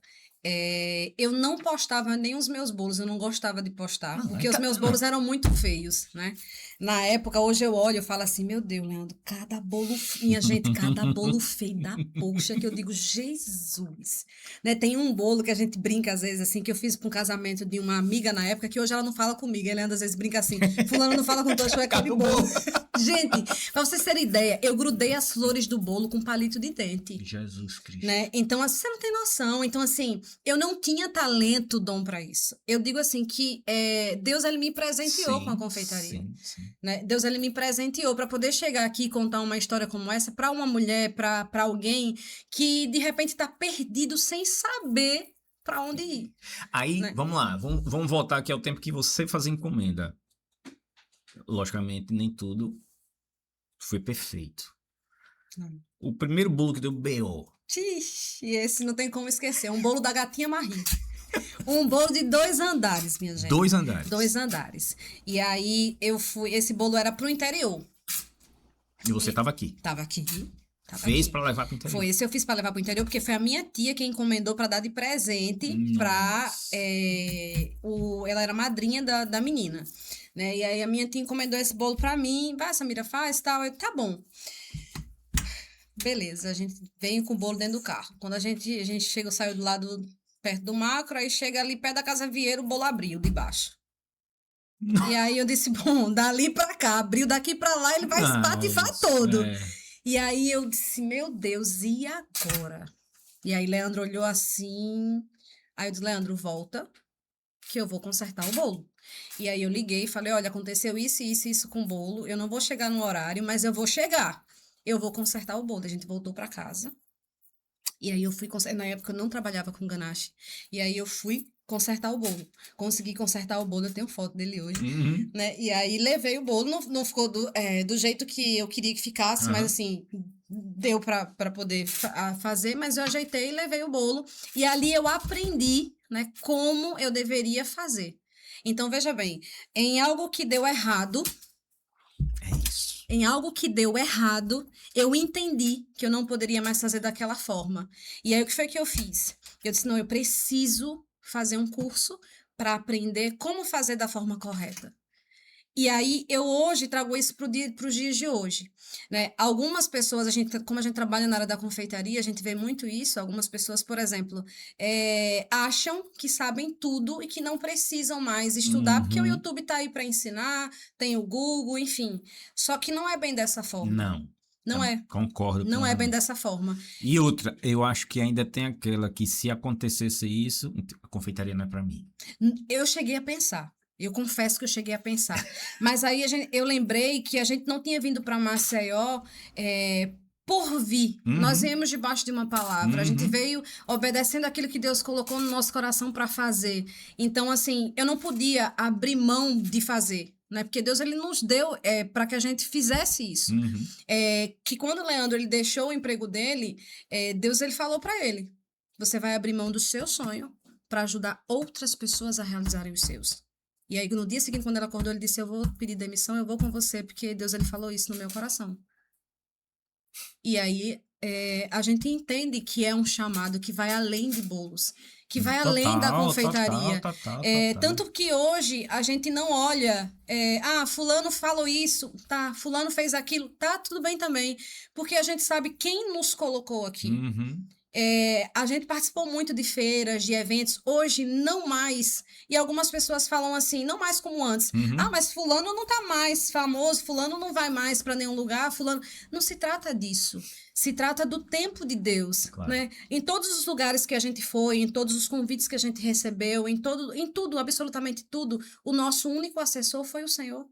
eu não postava nem os meus bolos, eu não gostava de postar, porque os meus bolos eram muito feios, né? Na época, hoje eu olho e falo assim, meu Deus, Leandro, cada bolo, minha gente, cada bolo feio da poxa, que eu digo, Jesus, né? Tem um bolo que a gente brinca às vezes, assim, que eu fiz para um casamento de uma amiga na época, que hoje ela não fala comigo, a Leandro às vezes brinca assim, fulano não fala com tu, achou aquele bolo. Gente, pra vocês terem ideia, eu grudei as flores do bolo com palito de dente. Jesus Cristo. Né? Então, assim, você não tem noção. Então, assim, eu não tinha talento, dom pra isso. Eu digo assim que Deus, ele me presenteou com a confeitaria. Sim. Né? Deus, ele me presenteou para poder chegar aqui e contar uma história como essa pra uma mulher, pra alguém que, de repente, tá perdido sem saber pra onde ir. Aí, né? vamos lá, vamos voltar aqui ao tempo que você fazia encomenda. Logicamente, nem tudo foi perfeito. O primeiro bolo que deu B.O. Ixi, esse não tem como esquecer. Um bolo da gatinha Marie. Um bolo de 2 andares, minha gente. 2 andares. 2 andares. E aí, esse bolo era pro interior. E você tava aqui. Tava aqui. Fez pra levar pro interior. Foi, esse eu fiz pra levar pro interior, porque foi a minha tia quem encomendou pra dar de presente pra... ela era madrinha da menina. Né? E aí, a minha tia encomendou esse bolo pra mim. Vai, Samira, faz, tal. Eu, tá bom. Beleza, a gente veio com o bolo dentro do carro. Quando a gente chega, saiu do lado perto do Macro, aí chega ali perto da Casa Vieira, o bolo abriu de baixo. E aí eu disse, bom, dali pra cá, abriu daqui pra lá, ele vai espatifar todo. E aí eu disse, meu Deus, e agora? E aí Leandro olhou assim, aí eu disse, Leandro, volta, que eu vou consertar o bolo. E aí eu liguei e falei, olha, aconteceu isso com o bolo, eu não vou chegar no horário, mas eu vou chegar. Eu vou consertar o bolo. A gente voltou pra casa. E aí eu fui consertar. Na época eu não trabalhava com ganache. E aí eu fui consertar o bolo. Consegui consertar o bolo. Eu tenho foto dele hoje. Né? E aí levei o bolo. Não ficou do jeito que eu queria que ficasse. Mas assim, deu pra poder fazer. Mas eu ajeitei e levei o bolo. E ali eu aprendi, né, como eu deveria fazer. Então, veja bem. Em algo que deu errado... É isso. Em algo que deu errado, eu entendi que eu não poderia mais fazer daquela forma. E aí, o que foi que eu fiz? Eu disse, não, eu preciso fazer um curso para aprender como fazer da forma correta. E aí, eu hoje trago isso para os dias de hoje. Né? Algumas pessoas, como a gente trabalha na área da confeitaria, a gente vê muito isso. Algumas pessoas, por exemplo, acham que sabem tudo e que não precisam mais estudar, porque o YouTube está aí para ensinar, tem o Google, enfim. Só que não é bem dessa forma. Não é. Concordo. Não é bem dessa forma. E outra, eu acho que ainda tem aquela que se acontecesse isso, a confeitaria não é para mim. Eu cheguei a pensar. Eu confesso que eu cheguei a pensar. Mas aí eu lembrei que a gente não tinha vindo para Maceió por vir. Nós viemos debaixo de uma palavra. A gente veio obedecendo aquilo que Deus colocou no nosso coração para fazer. Então, assim, eu não podia abrir mão de fazer. Né? Porque Deus, ele nos deu para que a gente fizesse isso. Que quando o Leandro, ele deixou o emprego dele, Deus, ele falou para ele, você vai abrir mão do seu sonho para ajudar outras pessoas a realizarem os seus. E aí, no dia seguinte, quando ela acordou, ele disse, eu vou pedir demissão, eu vou com você, porque Deus, ele falou isso no meu coração. E aí, a gente entende que é um chamado que vai além de bolos, que vai além da confeitaria. Total. Tanto que hoje, a gente não olha, fulano falou isso, tá, fulano fez aquilo, tá, tudo bem também, porque a gente sabe quem nos colocou aqui. A gente participou muito de feiras, de eventos, hoje não mais. E algumas pessoas falam assim, não mais como antes. Ah, mas fulano não tá mais famoso, fulano não vai mais para nenhum lugar, fulano... Não se trata disso. Se trata do tempo de Deus, Claro. né? Em todos os lugares que a gente foi, em todos os convites que a gente recebeu, em tudo, absolutamente tudo, o nosso único assessor foi o Senhor.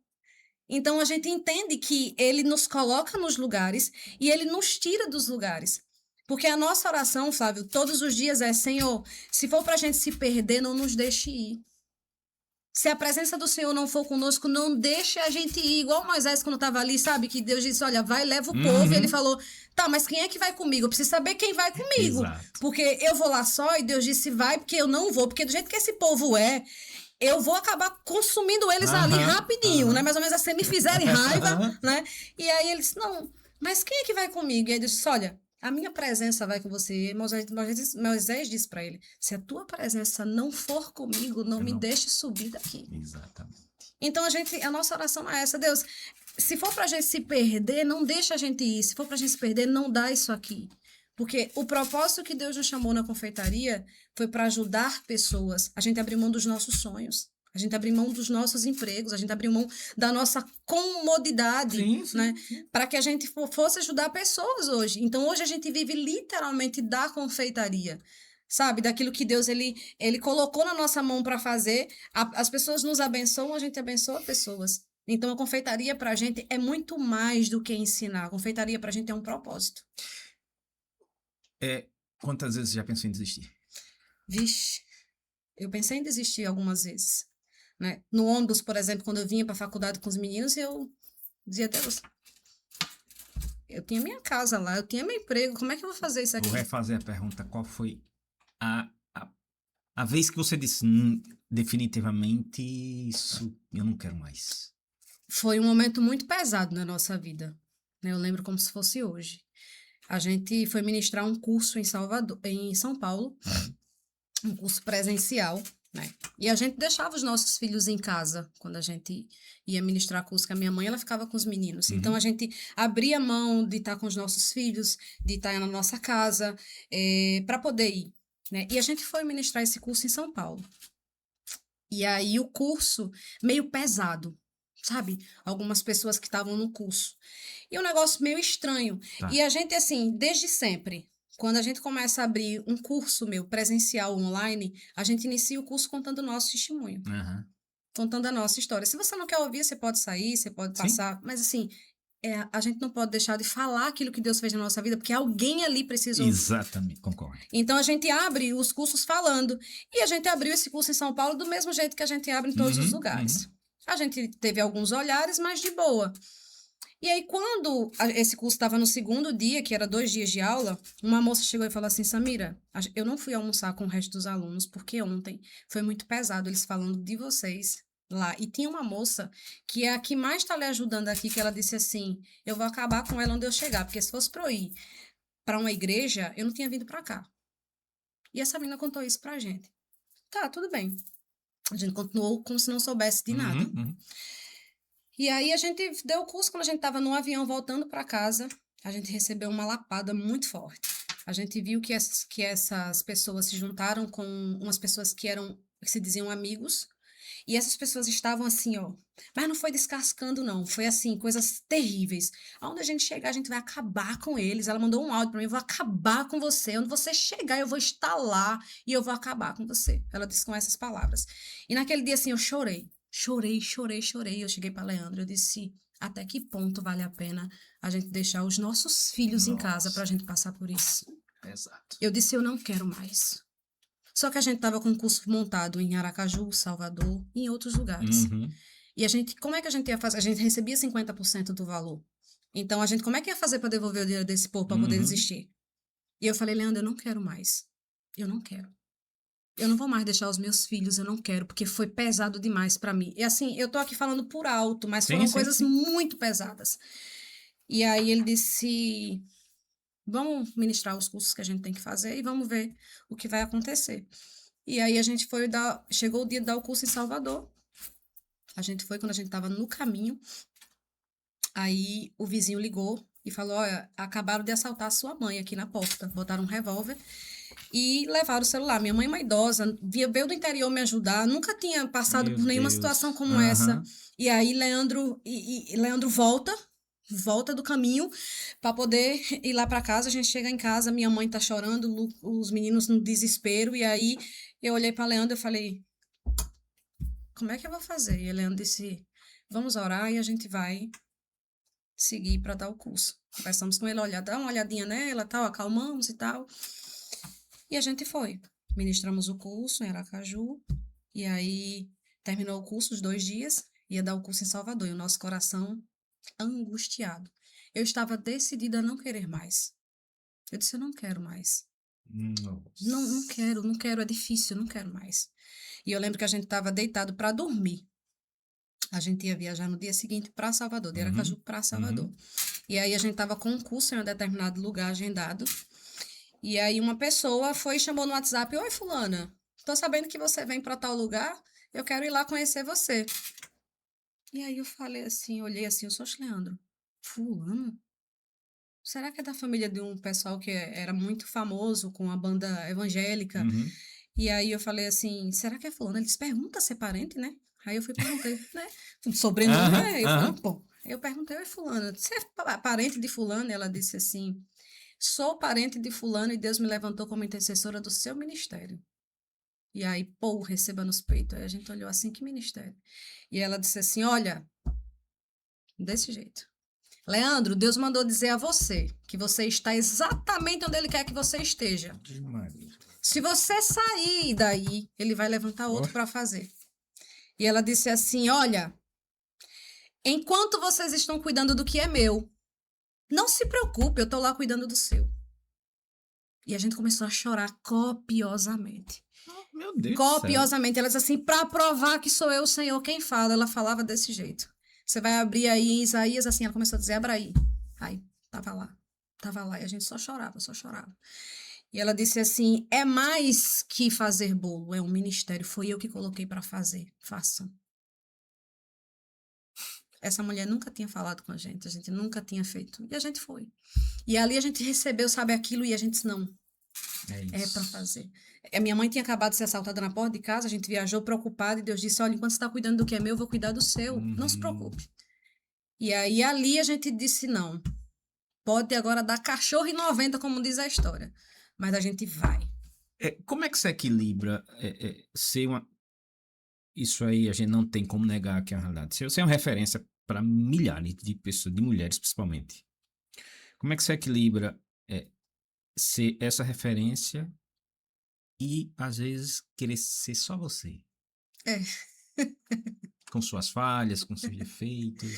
Então a gente entende que ele nos coloca nos lugares e ele nos tira dos lugares. Porque a nossa oração, Flávio, todos os dias é: Senhor, se for para a gente se perder, não nos deixe ir. Se a presença do Senhor não for conosco, não deixe a gente ir. Igual Moisés, quando estava ali, sabe? Que Deus disse: olha, vai, leva o povo. E ele falou: tá, mas quem é que vai comigo? Eu preciso saber quem vai comigo. Exato. Porque eu vou lá só. E Deus disse: vai, porque eu não vou. Porque do jeito que esse povo eu vou acabar consumindo eles ali rapidinho, né? Mais ou menos assim, me fizerem raiva, né? E aí ele disse: não, mas quem é que vai comigo? E aí Deus disse: olha, a minha presença vai com você. Moisés disse para ele: se a tua presença não for comigo, não me deixe subir daqui. Exatamente. Então a nossa oração é essa: Deus, se for pra gente se perder, não deixa a gente ir. Se for pra gente se perder, não dá isso aqui. Porque o propósito que Deus nos chamou na confeitaria foi para ajudar pessoas. A gente abriu mão dos nossos sonhos. A gente abriu mão dos nossos empregos. A gente abriu mão da nossa comodidade, né? Para que a gente fosse ajudar pessoas hoje. Então, hoje a gente vive literalmente da confeitaria. Sabe? Daquilo que Deus ele colocou na nossa mão para fazer. As pessoas nos abençoam, a gente abençoa pessoas. Então, a confeitaria para a gente é muito mais do que ensinar. A confeitaria para a gente é um propósito. Quantas vezes já pensou em desistir? Vixe, eu pensei em desistir algumas vezes, né? No ônibus, por exemplo, quando eu vinha para a faculdade com os meninos, eu dizia até você: eu tinha minha casa lá, eu tinha meu emprego, como é que eu vou fazer isso aqui? Vou refazer a pergunta: qual foi a vez que você disse definitivamente isso eu não quero mais? Foi um momento muito pesado na nossa vida, né? Eu lembro como se fosse hoje. A gente foi ministrar um curso em São Paulo, um curso presencial, né? E a gente deixava os nossos filhos em casa quando a gente ia ministrar curso, que a minha mãe ela ficava com os meninos. Então a gente abria mão de estar com os nossos filhos, de estar na nossa casa, para poder ir, né? E a gente foi ministrar esse curso em São Paulo. E aí o curso meio pesado, sabe? Algumas pessoas que estavam no curso. E um negócio meio estranho. Tá. E a gente, assim, desde sempre, quando a gente começa a abrir um curso presencial online, a gente inicia o curso contando o nosso testemunho. Contando a nossa história. Se você não quer ouvir, você pode sair, você pode passar. Mas, assim, a gente não pode deixar de falar aquilo que Deus fez na nossa vida, porque alguém ali precisa ouvir. Exatamente, concordo. Então, a gente abre os cursos falando. E a gente abriu esse curso em São Paulo do mesmo jeito que a gente abre em todos os lugares. A gente teve alguns olhares, mas de boa. E aí, quando esse curso estava no segundo dia, que era 2 dias de aula, uma moça chegou e falou assim: Samira, eu não fui almoçar com o resto dos alunos, porque ontem foi muito pesado eles falando de vocês lá. E tinha uma moça, que é a que mais está lhe ajudando aqui, que ela disse assim: eu vou acabar com ela onde eu chegar, porque se fosse para eu ir para uma igreja, eu não tinha vindo para cá. E essa menina contou isso pra gente. Tá, tudo bem. A gente continuou como se não soubesse de nada. E aí a gente deu o curso. Quando a gente estava no avião voltando para casa, a gente recebeu uma lapada muito forte. A gente viu que essas pessoas se juntaram com umas pessoas que se diziam amigos. E essas pessoas estavam assim, ó. Mas não foi descascando, não. Foi assim, coisas terríveis. Aonde a gente chegar, a gente vai acabar com eles. Ela mandou um áudio pra mim: eu vou acabar com você. Onde você chegar, eu vou estar lá e eu vou acabar com você. Ela disse com essas palavras. E naquele dia, assim, eu chorei. Chorei. Eu cheguei pra Leandro, eu disse: até que ponto vale a pena a gente deixar os nossos filhos em casa pra gente passar por isso? Exato. Eu disse: eu não quero mais. Só que a gente estava com um curso montado em Aracaju, Salvador e em outros lugares. E como é que a gente ia fazer? A gente recebia 50% do valor. Então, como é que ia fazer para devolver o dinheiro desse povo para poder desistir? E eu falei: Leandro, eu não quero mais. Eu não quero. Eu não vou mais deixar os meus filhos, eu não quero, porque foi pesado demais para mim. E assim, eu tô aqui falando por alto, mas foram coisas muito pesadas. E aí ele disse: vamos ministrar os cursos que a gente tem que fazer e vamos ver o que vai acontecer. E aí a gente chegou o dia de dar o curso em Salvador. A gente foi quando a gente estava no caminho. Aí o vizinho ligou e falou, olha, acabaram de assaltar a sua mãe aqui na porta. Botaram um revólver e levaram o celular. Minha mãe é uma idosa, veio do interior me ajudar, nunca tinha passado Meu por nenhuma situação Deus. como essa. Aham. E aí Leandro volta do caminho para poder ir lá para casa. A gente chega em casa, minha mãe tá chorando, os meninos no desespero. E aí eu olhei para Leandro e falei, como é que eu vou fazer? E Leandro disse, vamos orar e a gente vai seguir para dar o curso. Conversamos com ele, olha, dá uma olhadinha nela, tal, acalmamos e tal. E a gente foi. Ministramos o curso em Aracaju. E aí terminou o curso, os 2 dias, ia dar o curso em Salvador. E o nosso coração angustiado. Eu estava decidida a não querer mais. Eu disse, eu não quero mais. Não quero, não quero, é difícil, não quero mais. E eu lembro que a gente estava deitado para dormir. A gente ia viajar no dia seguinte para Salvador, de Aracaju para Salvador. E aí a gente estava com um curso em um determinado lugar agendado. E aí uma pessoa foi e chamou no WhatsApp, oi fulana, tô sabendo que você vem para tal lugar, eu quero ir lá conhecer você. E aí eu falei assim, olhei assim, eu sou Leandro. Fulano? Será que é da família de um pessoal que era muito famoso com a banda evangélica? Uhum. E aí eu falei assim, será que é fulano? Ele disse, pergunta se é parente, né? Aí eu fui e perguntei, né? Sobrenome, Aham, né? Eu falei, aham. pô. Eu perguntei, oi fulano, você é parente de fulano? E ela disse assim, sou parente de fulano e Deus me levantou como intercessora do seu ministério. E aí, pô, receba nos peitos. Aí a gente olhou assim, que ministério? E ela disse assim, olha, desse jeito. Leandro, Deus mandou dizer a você que você está exatamente onde Ele quer que você esteja. Se você sair daí, Ele vai levantar outro para fazer. E ela disse assim, olha, enquanto vocês estão cuidando do que é meu, não se preocupe, eu estou lá cuidando do seu. E a gente começou a chorar copiosamente. Meu Deus do céu. Copiosamente. Ela disse assim, para provar que sou eu o Senhor quem fala. Ela falava desse jeito. Você vai abrir aí em Isaías, assim, ela começou a dizer, abra aí. Aí, tava lá. E a gente só chorava. E ela disse assim, é mais que fazer bolo, é um ministério. Foi eu que coloquei para fazer. Façam. Essa mulher nunca tinha falado com a gente nunca tinha feito. E a gente foi. E ali a gente recebeu, sabe, aquilo, e a gente disse, não, é para fazer. A minha mãe tinha acabado de ser assaltada na porta de casa, a gente viajou preocupada, e Deus disse, olha, enquanto você está cuidando do que é meu, eu vou cuidar do seu, não se preocupe. E aí, ali a gente disse, não, pode agora dar cachorro e 90, como diz a história, mas a gente vai. Como é que se equilibra ser uma... Isso aí a gente não tem como negar que é a realidade. Você é uma referência para milhares de pessoas, de mulheres principalmente. Como é que se equilibra ser essa referência e, às vezes, querer ser só você? Com suas falhas, com seus defeitos.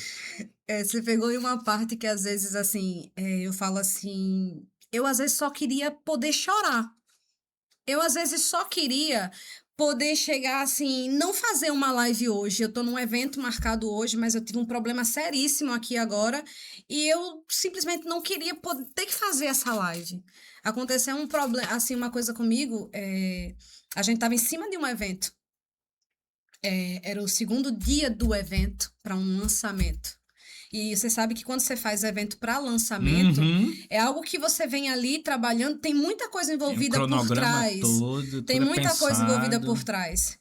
Você pegou em uma parte que, às vezes, assim, eu falo assim, eu, às vezes, só queria poder chorar. Eu, às vezes, só queria poder chegar assim, não fazer uma live hoje. Eu tô num evento marcado hoje, mas eu tive um problema seríssimo aqui agora e eu simplesmente não queria ter que fazer essa live. Aconteceu um problema, assim, uma coisa comigo, a gente tava em cima de um evento. Era o segundo dia do evento para um lançamento. E você sabe que quando você faz evento para lançamento, é algo que você vem ali trabalhando, tem muita coisa envolvida por trás. Tem muita coisa envolvida por trás.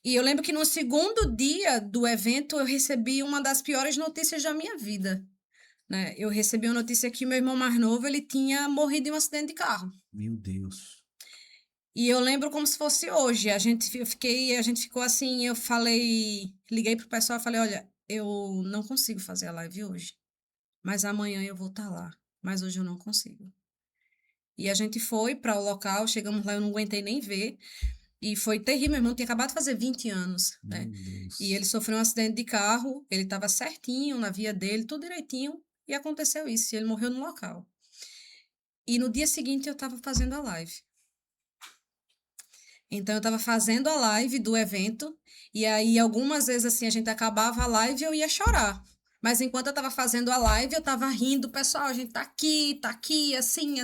E eu lembro que no segundo dia do evento, eu recebi uma das piores notícias da minha vida. Né? Eu recebi uma notícia que meu irmão mais novo, ele tinha morrido em um acidente de carro. Meu Deus. E eu lembro como se fosse hoje. A gente ficou assim, liguei pro pessoal e falei, olha, eu não consigo fazer a live hoje, mas amanhã eu vou estar lá, mas hoje eu não consigo. E a gente foi para o local, chegamos lá, eu não aguentei nem ver, e foi terrível, meu irmão tinha acabado de fazer 20 anos, né? E ele sofreu um acidente de carro, ele estava certinho na via dele, tudo direitinho, e aconteceu isso, e ele morreu no local. E no dia seguinte eu estava fazendo a live. Então, eu estava fazendo a live do evento, e aí, algumas vezes, assim, a gente acabava a live e eu ia chorar. Mas, enquanto eu estava fazendo a live, eu estava rindo, pessoal, a gente tá aqui, assim.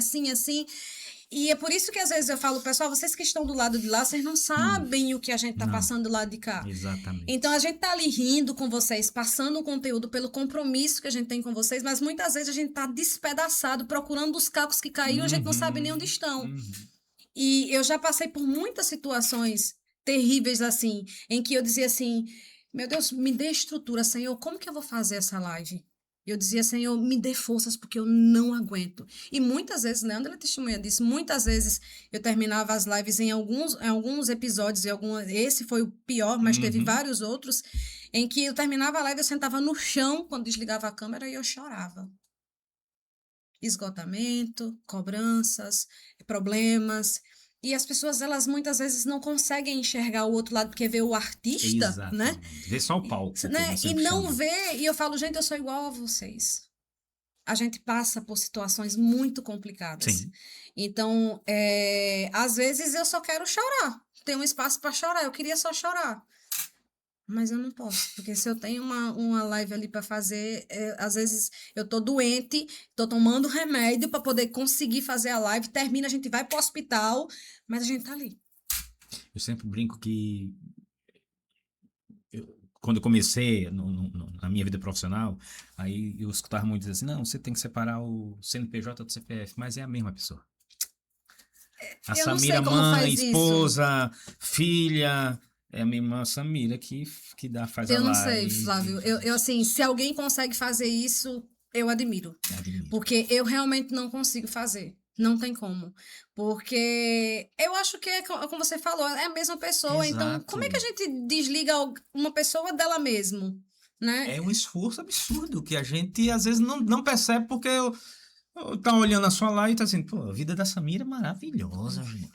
E é por isso que às vezes eu falo, pessoal, vocês que estão do lado de lá, vocês não sabem o que a gente tá Não. passando do lado de cá. Exatamente. Então a gente tá ali rindo com vocês, passando o conteúdo pelo compromisso que a gente tem com vocês, mas muitas vezes a gente tá despedaçado, procurando os cacos que caiu, a gente não sabe nem onde estão. E eu já passei por muitas situações terríveis assim, em que eu dizia assim, meu Deus, me dê estrutura, Senhor, como que eu vou fazer essa live? Eu dizia, Senhor, me dê forças, porque eu não aguento. E muitas vezes, Leandro é testemunha disso, muitas vezes eu terminava as lives em alguns episódios, esse foi o pior, mas teve vários outros, em que eu terminava a live, eu sentava no chão, quando desligava a câmera, e eu chorava. Esgotamento, cobranças, problemas. E as pessoas, elas muitas vezes não conseguem enxergar o outro lado, porque vê o artista, Exatamente. né? Vê só o palco. Né? E não vê, e eu falo, gente, eu sou igual a vocês. A gente passa por situações muito complicadas. Sim. Então, às vezes eu só quero chorar. Tem um espaço para chorar, eu queria só chorar. Mas eu não posso, porque se eu tenho uma live ali para fazer, às vezes eu tô doente, tô tomando remédio para poder conseguir fazer a live, termina, a gente vai pro hospital, mas a gente tá ali. Eu sempre brinco que quando eu comecei na minha vida profissional, aí eu escutava muito dizer assim, não, você tem que separar o CNPJ do CPF, mas é a mesma pessoa. A Eu não sei Samira, como mãe, faz isso. esposa, filha, é a mesma Samira que faz a Eu live. não sei, Flávio. Eu, assim, se alguém consegue fazer isso, eu admiro. Porque eu realmente não consigo fazer. Não tem como. Porque eu acho que, como você falou, é a mesma pessoa. Exato. Então, como é que a gente desliga uma pessoa dela mesmo? Né? É um esforço absurdo que a gente às vezes não percebe porque tá olhando a sua live e tá assim, pô, a vida da Samira é maravilhosa, gente.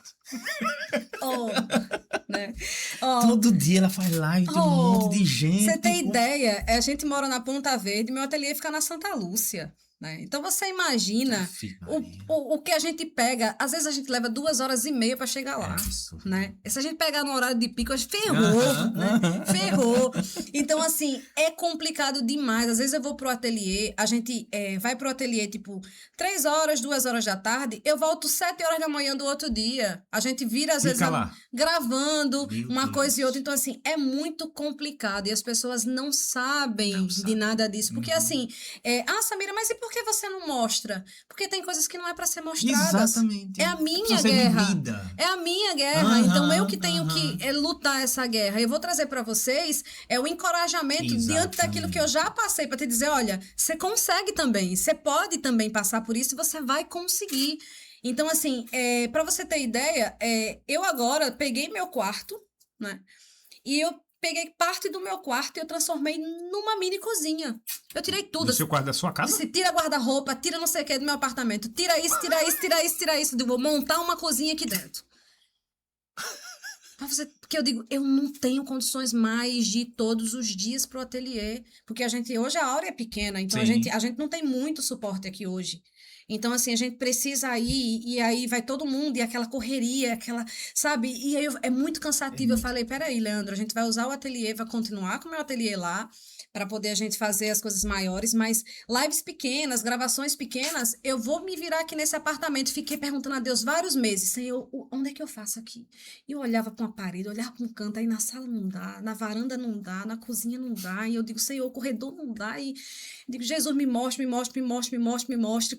Né? Todo dia ela faz live, tem um monte de gente. Você tem ideia? A gente mora na Ponta Verde, meu ateliê fica na Santa Lúcia. Né? Então você imagina o que a gente pega. Às vezes a gente leva 2h30 para chegar lá. Né? Se a gente pegar no horário de pico, a gente ferrou. Né? Ferrou. Então, assim, é complicado demais. Às vezes eu vou pro ateliê, a gente vai pro ateliê tipo 3 horas, 2 horas da tarde, eu volto 7 horas da manhã do outro dia. A gente vira, às vezes, gravando uma coisa e outra. Então, assim, é muito complicado. E as pessoas não sabem de nada disso. Porque, assim, Samira, mas e por que você não mostra? Porque tem coisas que não é para ser mostradas. Exatamente. É a minha guerra. É a minha guerra. Então, eu que tenho que lutar essa guerra. Eu vou trazer para vocês o encorajamento diante daquilo que eu já passei, para te dizer, olha, você consegue também. Você pode também passar por isso e você vai conseguir. Então, assim, para você ter ideia, eu agora peguei meu quarto, né? E eu peguei parte do meu quarto e eu transformei numa mini cozinha. Eu tirei tudo. Do seu quarto da sua casa? Disse, tira guarda-roupa, tira não sei o que do meu apartamento. Tira isso, tira isso, tira isso, tira isso. Eu vou montar uma cozinha aqui dentro. Porque eu digo, eu não tenho condições mais de ir todos os dias pro ateliê. Porque hoje a hora é pequena, então a gente não tem muito suporte aqui hoje. Então, assim, a gente precisa ir, e aí vai todo mundo, e aquela correria, sabe? E aí é muito cansativo. Eu falei, peraí, Leandro, a gente vai usar o ateliê, vai continuar com o meu ateliê lá, para poder a gente fazer as coisas maiores, mas lives pequenas, gravações pequenas, eu vou me virar aqui nesse apartamento. Fiquei perguntando a Deus vários meses, Senhor, onde é que eu faço aqui? E eu olhava para uma parede, olhava para um canto, aí na sala não dá, na varanda não dá, na cozinha não dá, e eu digo, Senhor, o corredor não dá, e digo, Jesus, me mostre,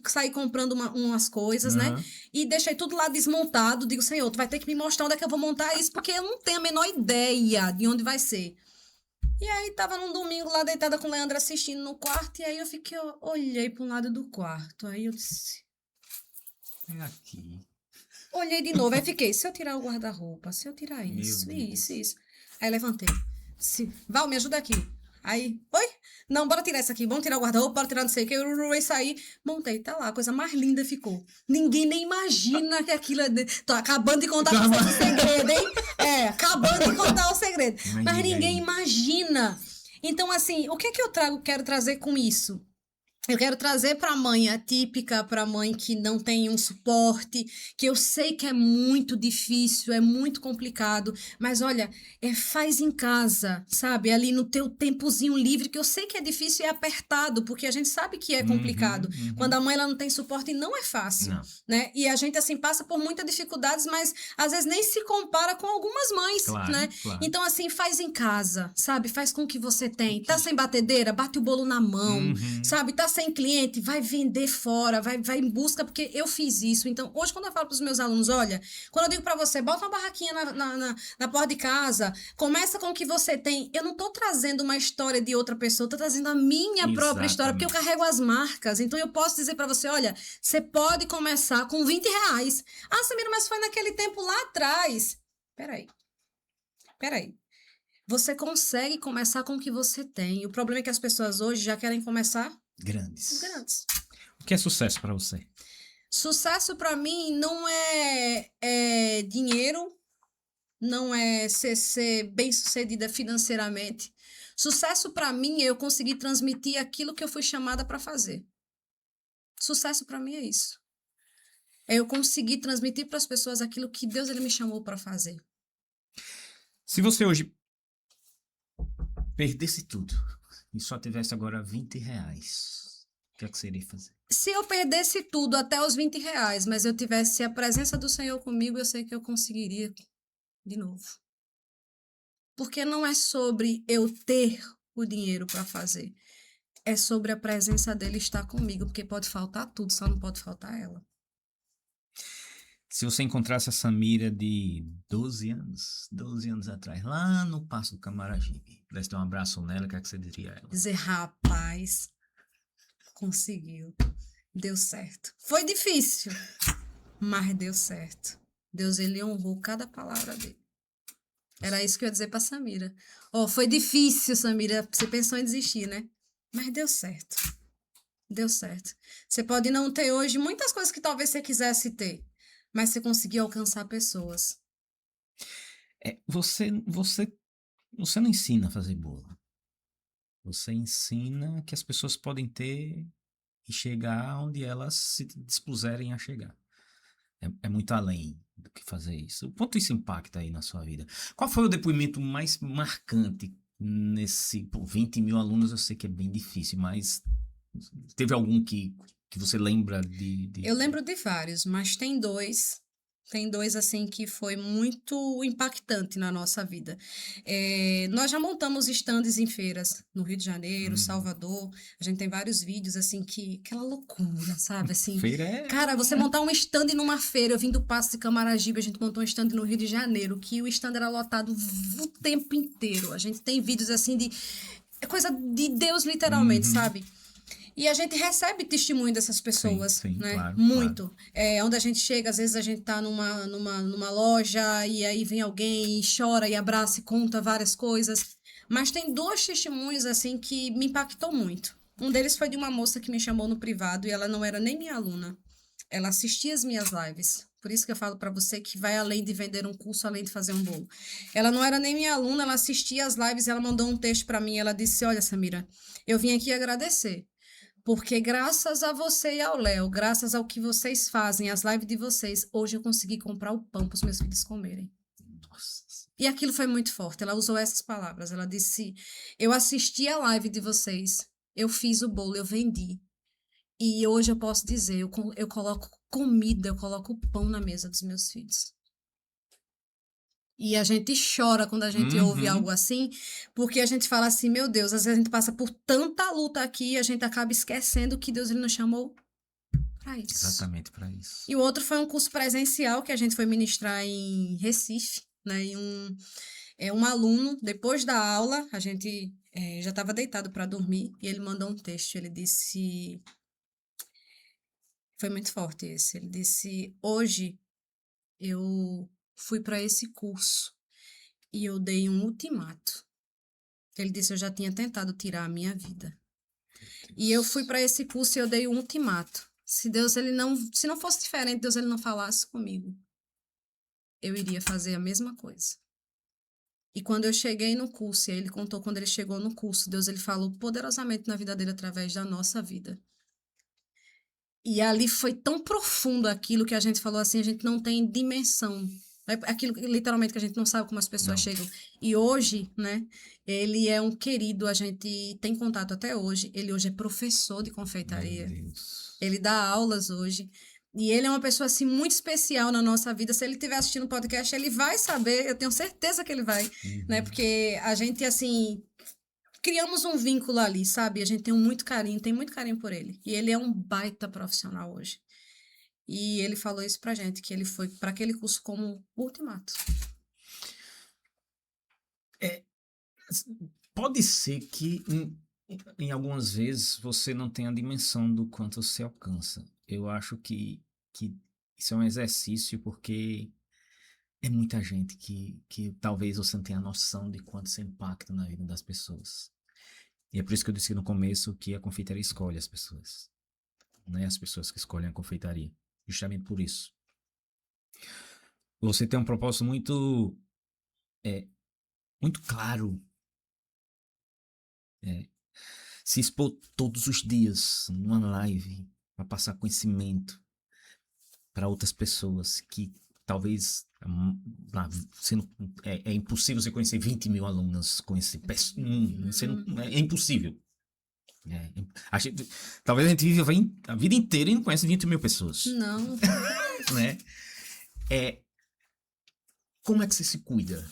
saí comprando umas coisas, né? E deixei tudo lá desmontado, digo, Senhor, tu vai ter que me mostrar onde é que eu vou montar isso, porque eu não tenho a menor ideia de onde vai ser. E aí, tava num domingo lá, deitada com o Leandro assistindo no quarto, e aí eu olhei para um lado do quarto, aí eu disse... É aqui. Olhei de novo, aí fiquei, se eu tirar o guarda-roupa, se eu tirar isso. Aí levantei, disse, Val, me ajuda aqui. Aí, oi? Não, bora tirar isso aqui, vamos tirar o guarda-roupa, bora tirar não sei o que, e saí, montei, tá lá, a coisa mais linda ficou. Ninguém nem imagina que aquilo é... Tô acabando de contar pra vocês o segredo, hein? Acabando de contar o segredo. Mas ninguém imagina. Então, assim, o que eu quero trazer com isso? Eu quero trazer para a mãe atípica, para a mãe que não tem um suporte, que eu sei que é muito difícil, é muito complicado, mas olha, faz em casa, sabe? Ali no teu tempozinho livre, que eu sei que é difícil e é apertado, porque a gente sabe que é complicado. Quando a mãe ela não tem suporte, não é fácil, Não. né? E a gente assim passa por muitas dificuldades, mas às vezes nem se compara com algumas mães, Claro, né? claro. Então assim, faz em casa, sabe? Faz com o que você tem. Tá sem batedeira, bate o bolo na mão, sabe? Tá sem cliente, vai vender fora, vai em busca, porque eu fiz isso. Então, hoje, quando eu falo para os meus alunos, olha, quando eu digo para você, bota uma barraquinha na porta de casa, começa com o que você tem. Eu não tô trazendo uma história de outra pessoa, eu tô trazendo a minha própria história, porque eu carrego as marcas. Então, eu posso dizer para você, olha, você pode começar com R$ 20. Ah, Samira, mas foi naquele tempo lá atrás. Peraí. Você consegue começar com o que você tem. O problema é que as pessoas hoje já querem começar grandes. O que é sucesso para você? Sucesso para mim não é dinheiro, não é ser bem-sucedida financeiramente. Sucesso para mim é eu conseguir transmitir aquilo que eu fui chamada para fazer. Sucesso para mim é isso. É eu conseguir transmitir para as pessoas aquilo que Deus ele me chamou para fazer. Se você hoje perdesse tudo e só tivesse agora R$ 20, o que é que você iria fazer? Se eu perdesse tudo até os R$ 20, mas eu tivesse a presença do Senhor comigo, eu sei que eu conseguiria de novo. Porque não é sobre eu ter o dinheiro para fazer. É sobre a presença dele estar comigo, porque pode faltar tudo, só não pode faltar ela. Se você encontrasse a Samira de 12 anos atrás, lá no Passo do Camaragibe, pudesse dar um abraço nela, o que é que você diria a ela? Dizer, rapaz, conseguiu. Deu certo. Foi difícil, mas deu certo. Deus, ele honrou cada palavra dele. Era isso que eu ia dizer pra Samira. Foi difícil, Samira. Você pensou em desistir, né? Mas deu certo. Deu certo. Você pode não ter hoje muitas coisas que talvez você quisesse ter, mas você conseguiu alcançar pessoas. Você não ensina a fazer bolo. Você ensina que as pessoas podem ter e chegar onde elas se dispuserem a chegar. É muito além do que fazer isso. O quanto isso impacta aí na sua vida? Qual foi o depoimento mais marcante nesse 20 mil alunos? Eu sei que é bem difícil, mas teve algum que você lembra de... Eu lembro de vários, mas tem dois. Tem dois, assim, que foi muito impactante na nossa vida. Nós já montamos estandes em feiras, no Rio de Janeiro, Salvador. A gente tem vários vídeos, assim, aquela loucura, sabe? Assim, Feira é... cara, você montar um stand numa feira, eu vim do Passo de Camaragibe, a gente montou um stand no Rio de Janeiro, que o stand era lotado o tempo inteiro. A gente tem vídeos, assim, é coisa de Deus, literalmente, sabe? E a gente recebe testemunho dessas pessoas, sim, né? claro, Muito. Onde a gente chega, às vezes a gente tá numa loja e aí vem alguém e chora e abraça e conta várias coisas. Mas tem dois testemunhos, assim, que me impactou muito. Um deles foi de uma moça que me chamou no privado e ela não era nem minha aluna. Ela assistia as minhas lives. Por isso que eu falo para você que vai além de vender um curso, além de fazer um bolo. Ela não era nem minha aluna, ela assistia as lives, ela mandou um texto para mim, ela disse: "Olha, Samira, eu vim aqui agradecer. Porque graças a você e ao Léo, graças ao que vocês fazem, as lives de vocês, hoje eu consegui comprar o pão para os meus filhos comerem." Nossa. E aquilo foi muito forte. Ela usou essas palavras. Ela disse: "Eu assisti a live de vocês, eu fiz o bolo, eu vendi. E hoje eu posso dizer, eu coloco comida, eu coloco pão na mesa dos meus filhos." E a gente chora quando a gente ouve algo assim, porque a gente fala assim, meu Deus, às vezes a gente passa por tanta luta aqui e a gente acaba esquecendo que Deus ele nos chamou para isso. Exatamente para isso. E o outro foi um curso presencial que a gente foi ministrar em Recife, né? E um aluno, depois da aula, a gente já estava deitado para dormir e ele mandou um texto, ele disse... Foi muito forte esse. Ele disse, hoje eu fui para esse curso e eu dei um ultimato. Ele disse, eu já tinha tentado tirar a minha vida. E eu fui para esse curso e eu dei um ultimato. Se não fosse diferente, Deus ele não falasse comigo, eu iria fazer a mesma coisa. E quando eu cheguei no curso, e ele contou quando ele chegou no curso, Deus ele falou poderosamente na vida dele através da nossa vida. E ali foi tão profundo aquilo que a gente falou assim, a gente não tem dimensão. É aquilo literalmente que a gente não sabe como as pessoas Não. chegam. E hoje, né, ele é um querido, a gente tem contato até hoje. Ele hoje é professor de Meu confeitaria. Deus. Ele dá aulas hoje. E ele é uma pessoa, assim, muito especial na nossa vida. Se ele estiver assistindo o podcast, ele vai saber, eu tenho certeza que ele vai, né? Porque a gente, assim, criamos um vínculo ali, sabe? A gente tem muito carinho por ele. E ele é um baita profissional hoje. E ele falou isso pra gente, que ele foi para aquele curso como ultimato. Pode ser que em algumas vezes você não tenha a dimensão do quanto você alcança. Eu acho que isso é um exercício porque é muita gente que talvez você não tenha noção de quanto isso impacta na vida das pessoas. E é por isso que eu disse no começo que a confeitaria escolhe as pessoas. Não é as pessoas que escolhem a confeitaria. Justamente por isso. Você tem um propósito muito claro. Se expor todos os dias numa live para passar conhecimento para outras pessoas que talvez é impossível você conhecer 20 mil alunos, conhecer é impossível. Talvez a gente viva a vida inteira e não conhece 20 mil pessoas. Não. Né? Como é que você se cuida?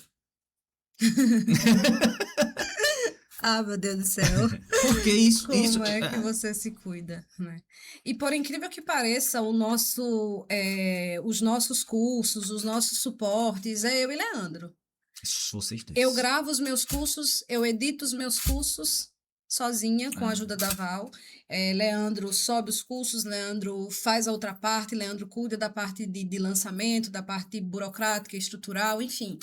Ah, meu Deus do céu. Porque isso... Como é que você se cuida, né? E por incrível que pareça, os nossos cursos, os nossos suportes, é eu e Leandro. Vocês dois. Eu gravo os meus cursos, eu edito os meus cursos sozinha, com a ajuda da Val. Leandro sobe os cursos, Leandro faz a outra parte, Leandro cuida da parte de lançamento, da parte burocrática, estrutural, enfim.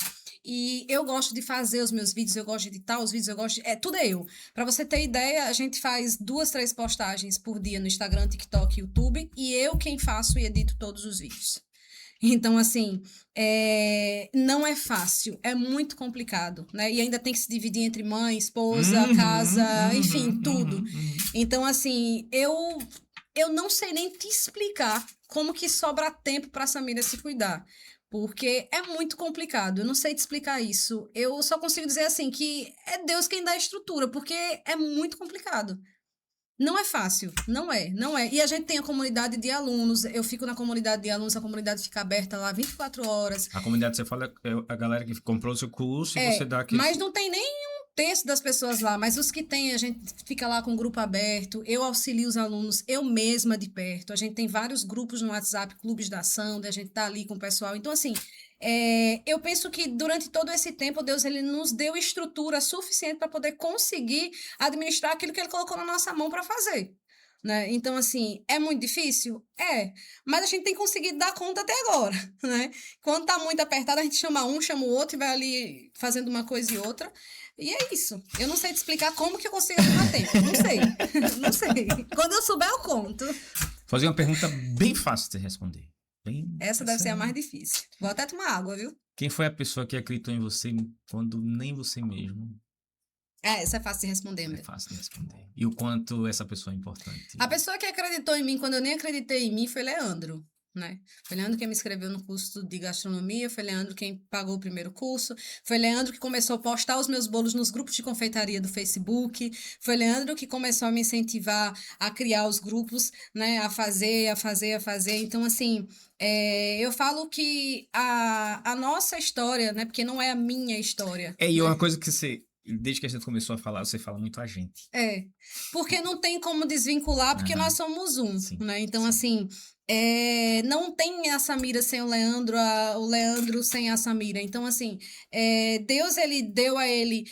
E eu gosto de fazer os meus vídeos, eu gosto de editar os vídeos, tudo é eu. Pra você ter ideia, a gente faz 2, 3 postagens por dia no Instagram, TikTok e YouTube, e eu quem faço e edito todos os vídeos. Então, assim, não é fácil, é muito complicado, né? E ainda tem que se dividir entre mãe, esposa, casa, enfim, tudo. Então, assim, eu não sei nem te explicar como que sobra tempo para a Samira se cuidar. Porque é muito complicado, eu não sei te explicar isso. Eu só consigo dizer, assim, que é Deus quem dá a estrutura, porque é muito complicado. Não é fácil, não é. E a gente tem a comunidade de alunos, eu fico na comunidade de alunos, a comunidade fica aberta lá 24 horas. A comunidade, você fala, é a galera que comprou o seu curso e você dá aquele... Mas não tem nem um terço das pessoas lá, mas os que tem, a gente fica lá com o grupo aberto, eu auxilio os alunos, eu mesma de perto. A gente tem vários grupos no WhatsApp, clubes da ação, onde a gente tá ali com o pessoal. Então, assim, eu penso que durante todo esse tempo, Deus ele nos deu estrutura suficiente para poder conseguir administrar aquilo que ele colocou na nossa mão para fazer. Né? Então, assim, é muito difícil? Mas a gente tem conseguido dar conta até agora, né? Quando tá muito apertado, a gente chama um, chama o outro e vai ali fazendo uma coisa e outra. E é isso. Eu não sei te explicar como que eu consigo arrumar tempo. Não sei. Não sei. Quando eu souber, eu conto. Vou fazer uma pergunta bem fácil de responder. Essa deve ser a mais difícil. Vou até tomar água, viu? Quem foi a pessoa que acreditou em você quando nem você mesmo? Essa é fácil de responder mesmo. É fácil de responder. E o quanto essa pessoa é importante? A pessoa que acreditou em mim quando eu nem acreditei em mim foi Leandro, né? Foi Leandro quem me inscreveu no curso de gastronomia, foi Leandro quem pagou o primeiro curso, foi Leandro que começou a postar os meus bolos nos grupos de confeitaria do Facebook, foi Leandro que começou a me incentivar a criar os grupos, né? A fazer. Então, assim, eu falo que a nossa história, né? Porque não é a minha história. E uma coisa que desde que a gente começou a falar, você fala muito a gente. Porque não tem como desvincular, porque nós somos um, Sim, né? Então, sim. assim, não tem a Samira sem o Leandro sem a Samira. Então, assim, Deus, ele deu a ele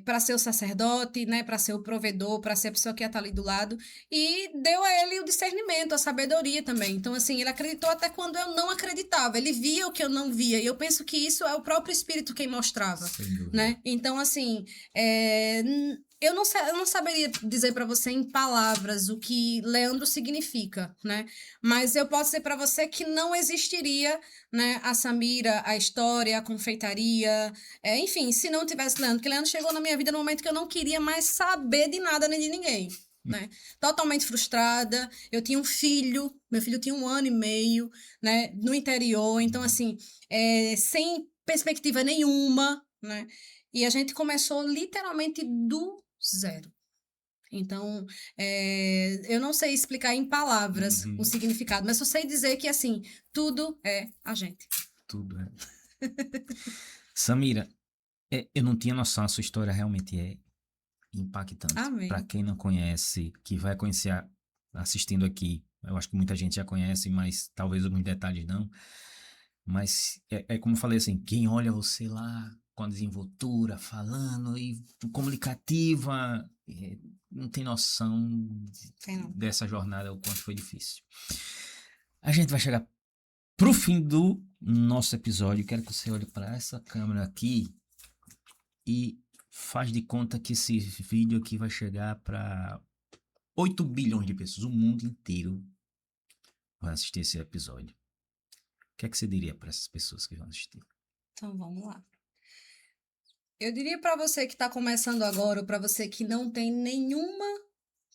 para ser o sacerdote, né? Para ser o provedor, para ser a pessoa que ia estar ali do lado. E deu a ele o discernimento, a sabedoria também. Então, assim, ele acreditou até quando eu não acreditava. Ele via o que eu não via. E eu penso que isso é o próprio Espírito quem mostrava, né? Então, assim, eu não saberia dizer para você em palavras o que Leandro significa, né? Mas eu posso dizer para você que não existiria, né, a Samira, a história, a confeitaria, enfim, se não tivesse Leandro, porque Leandro chegou na minha vida no momento que eu não queria mais saber de nada nem de ninguém. né? Totalmente frustrada. Eu tinha um filho, meu filho tinha 1 ano e meio, né? No interior, então assim, sem perspectiva nenhuma, né? E a gente começou literalmente do zero. Então, eu não sei explicar em palavras o Uhum. significado, mas só sei dizer que, assim, tudo é a gente. Tudo, é. Samira, eu não tinha noção, a sua história realmente é impactante. Para Amém. quem não conhece, que vai conhecer assistindo aqui, eu acho que muita gente já conhece, mas talvez alguns detalhes não. Mas é como eu falei assim, quem olha você lá com a desenvoltura, falando e comunicativa, não tem noção Tem não. dessa jornada, o quanto foi difícil. A gente vai chegar pro fim do nosso episódio. Quero que você olhe para essa câmera aqui e faz de conta que esse vídeo aqui vai chegar para 8 bilhões de pessoas. O mundo inteiro vai assistir esse episódio. O que é que você diria para essas pessoas que vão assistir? Então, vamos lá. Eu diria para você que está começando agora, ou para você que não tem nenhuma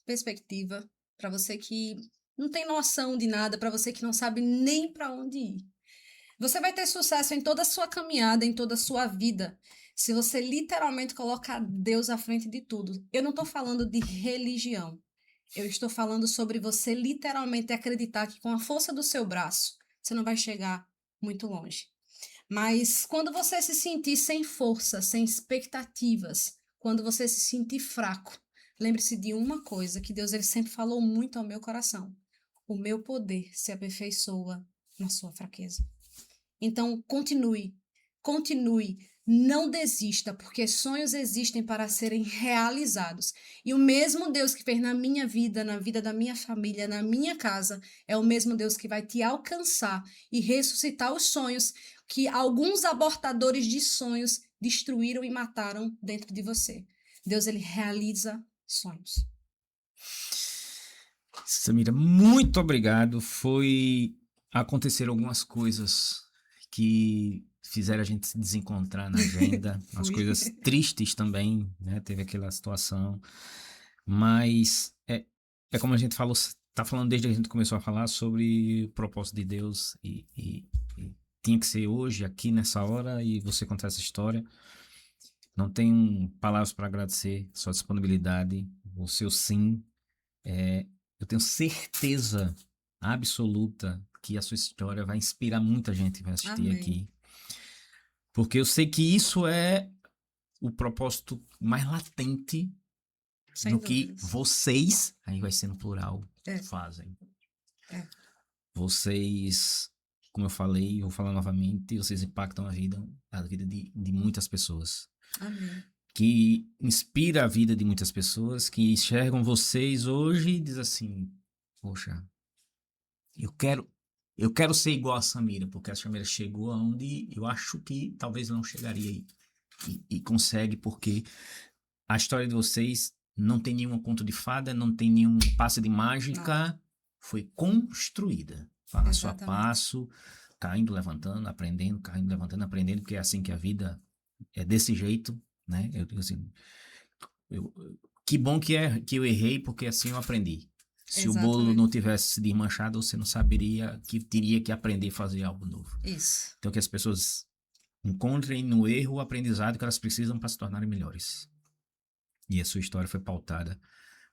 perspectiva, para você que não tem noção de nada, para você que não sabe nem para onde ir. Você vai ter sucesso em toda a sua caminhada, em toda a sua vida, se você literalmente colocar Deus à frente de tudo. Eu não estou falando de religião. Eu estou falando sobre você literalmente acreditar que com a força do seu braço, você não vai chegar muito longe. Mas quando você se sentir sem força, sem expectativas, quando você se sentir fraco, lembre-se de uma coisa que Deus ele sempre falou muito ao meu coração: o meu poder se aperfeiçoa na sua fraqueza. Então, continue, continue, não desista, porque sonhos existem para serem realizados. E o mesmo Deus que fez na minha vida, na vida da minha família, na minha casa, é o mesmo Deus que vai te alcançar e ressuscitar os sonhos que alguns abortadores de sonhos destruíram e mataram dentro de você. Deus, ele realiza sonhos. Samira, muito obrigado. Aconteceram algumas coisas que fizeram a gente se desencontrar na agenda, as coisas tristes também, né? Teve aquela situação, mas é como a gente falou, tá falando desde que a gente começou a falar sobre o propósito de Deus e tinha que ser hoje, aqui nessa hora, e você contar essa história. Não tenho palavras para agradecer sua disponibilidade, o seu sim. Eu tenho certeza absoluta que a sua história vai inspirar muita gente que vai assistir Amém. aqui. Porque eu sei que isso é o propósito mais latente Sem do que dúvidas. vocês, aí vai ser no plural, É. fazem. É. Vocês, como eu falei, vou falar novamente, vocês impactam a vida de muitas pessoas. Amém. Que inspira a vida de muitas pessoas que enxergam vocês hoje e diz assim, poxa, eu quero ser igual a Samira, porque a Samira chegou aonde eu acho que talvez não chegaria aí. E consegue, porque a história de vocês não tem nenhum conto de fada, não tem nenhum passe de mágica, Não. foi construída, passo a Exatamente. passo, caindo, levantando, aprendendo, caindo, levantando, aprendendo, porque é assim que a vida é desse jeito, né? Eu digo assim, que bom que eu errei, porque assim eu aprendi. Se o bolo Exatamente. não tivesse sido desmanchado, você não saberia que teria que aprender a fazer algo novo. Isso. Então que as pessoas encontrem no erro o aprendizado que elas precisam para se tornarem melhores. E a sua história foi pautada,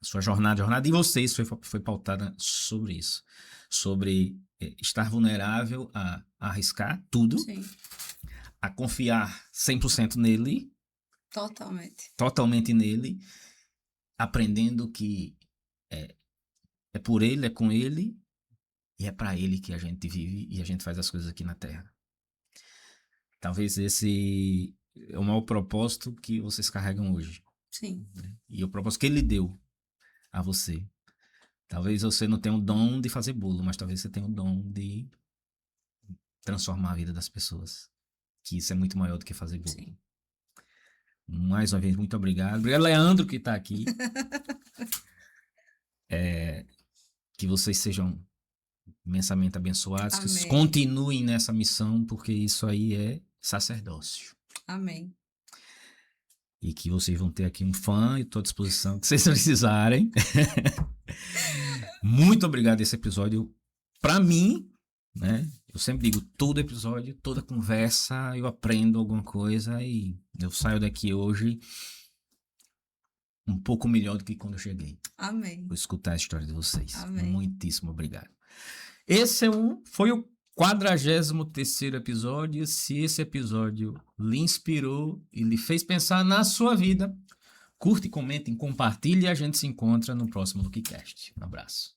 a sua jornada, a jornada de vocês foi pautada sobre isso. Sobre estar vulnerável a arriscar tudo, Sim. a confiar 100% nele, Totalmente. totalmente nele, aprendendo que é por ele, é com ele, e é para ele que a gente vive e a gente faz as coisas aqui na Terra. Talvez esse é o maior propósito que vocês carregam hoje. Sim. Né? E o propósito que ele deu a você. Talvez você não tenha o dom de fazer bolo, mas talvez você tenha o dom de transformar a vida das pessoas. Que isso é muito maior do que fazer bolo. Sim. Mais uma vez, muito obrigado. Obrigado, Leandro, que está aqui. Que vocês sejam imensamente abençoados, que vocês Amém. continuem nessa missão, porque isso aí é sacerdócio. Amém. E que vocês vão ter aqui um fã e estou à disposição que vocês precisarem. Muito obrigado esse episódio. Para mim, né? Eu sempre digo, todo episódio, toda conversa, eu aprendo alguma coisa e eu saio daqui hoje um pouco melhor do que quando eu cheguei. Amém. Vou escutar a história de vocês. Amém. Muitíssimo obrigado. Esse foi o 43º episódio. Se esse episódio lhe inspirou e lhe fez pensar na sua vida, curte, comente, compartilhe e a gente se encontra no próximo LookCast. Um abraço.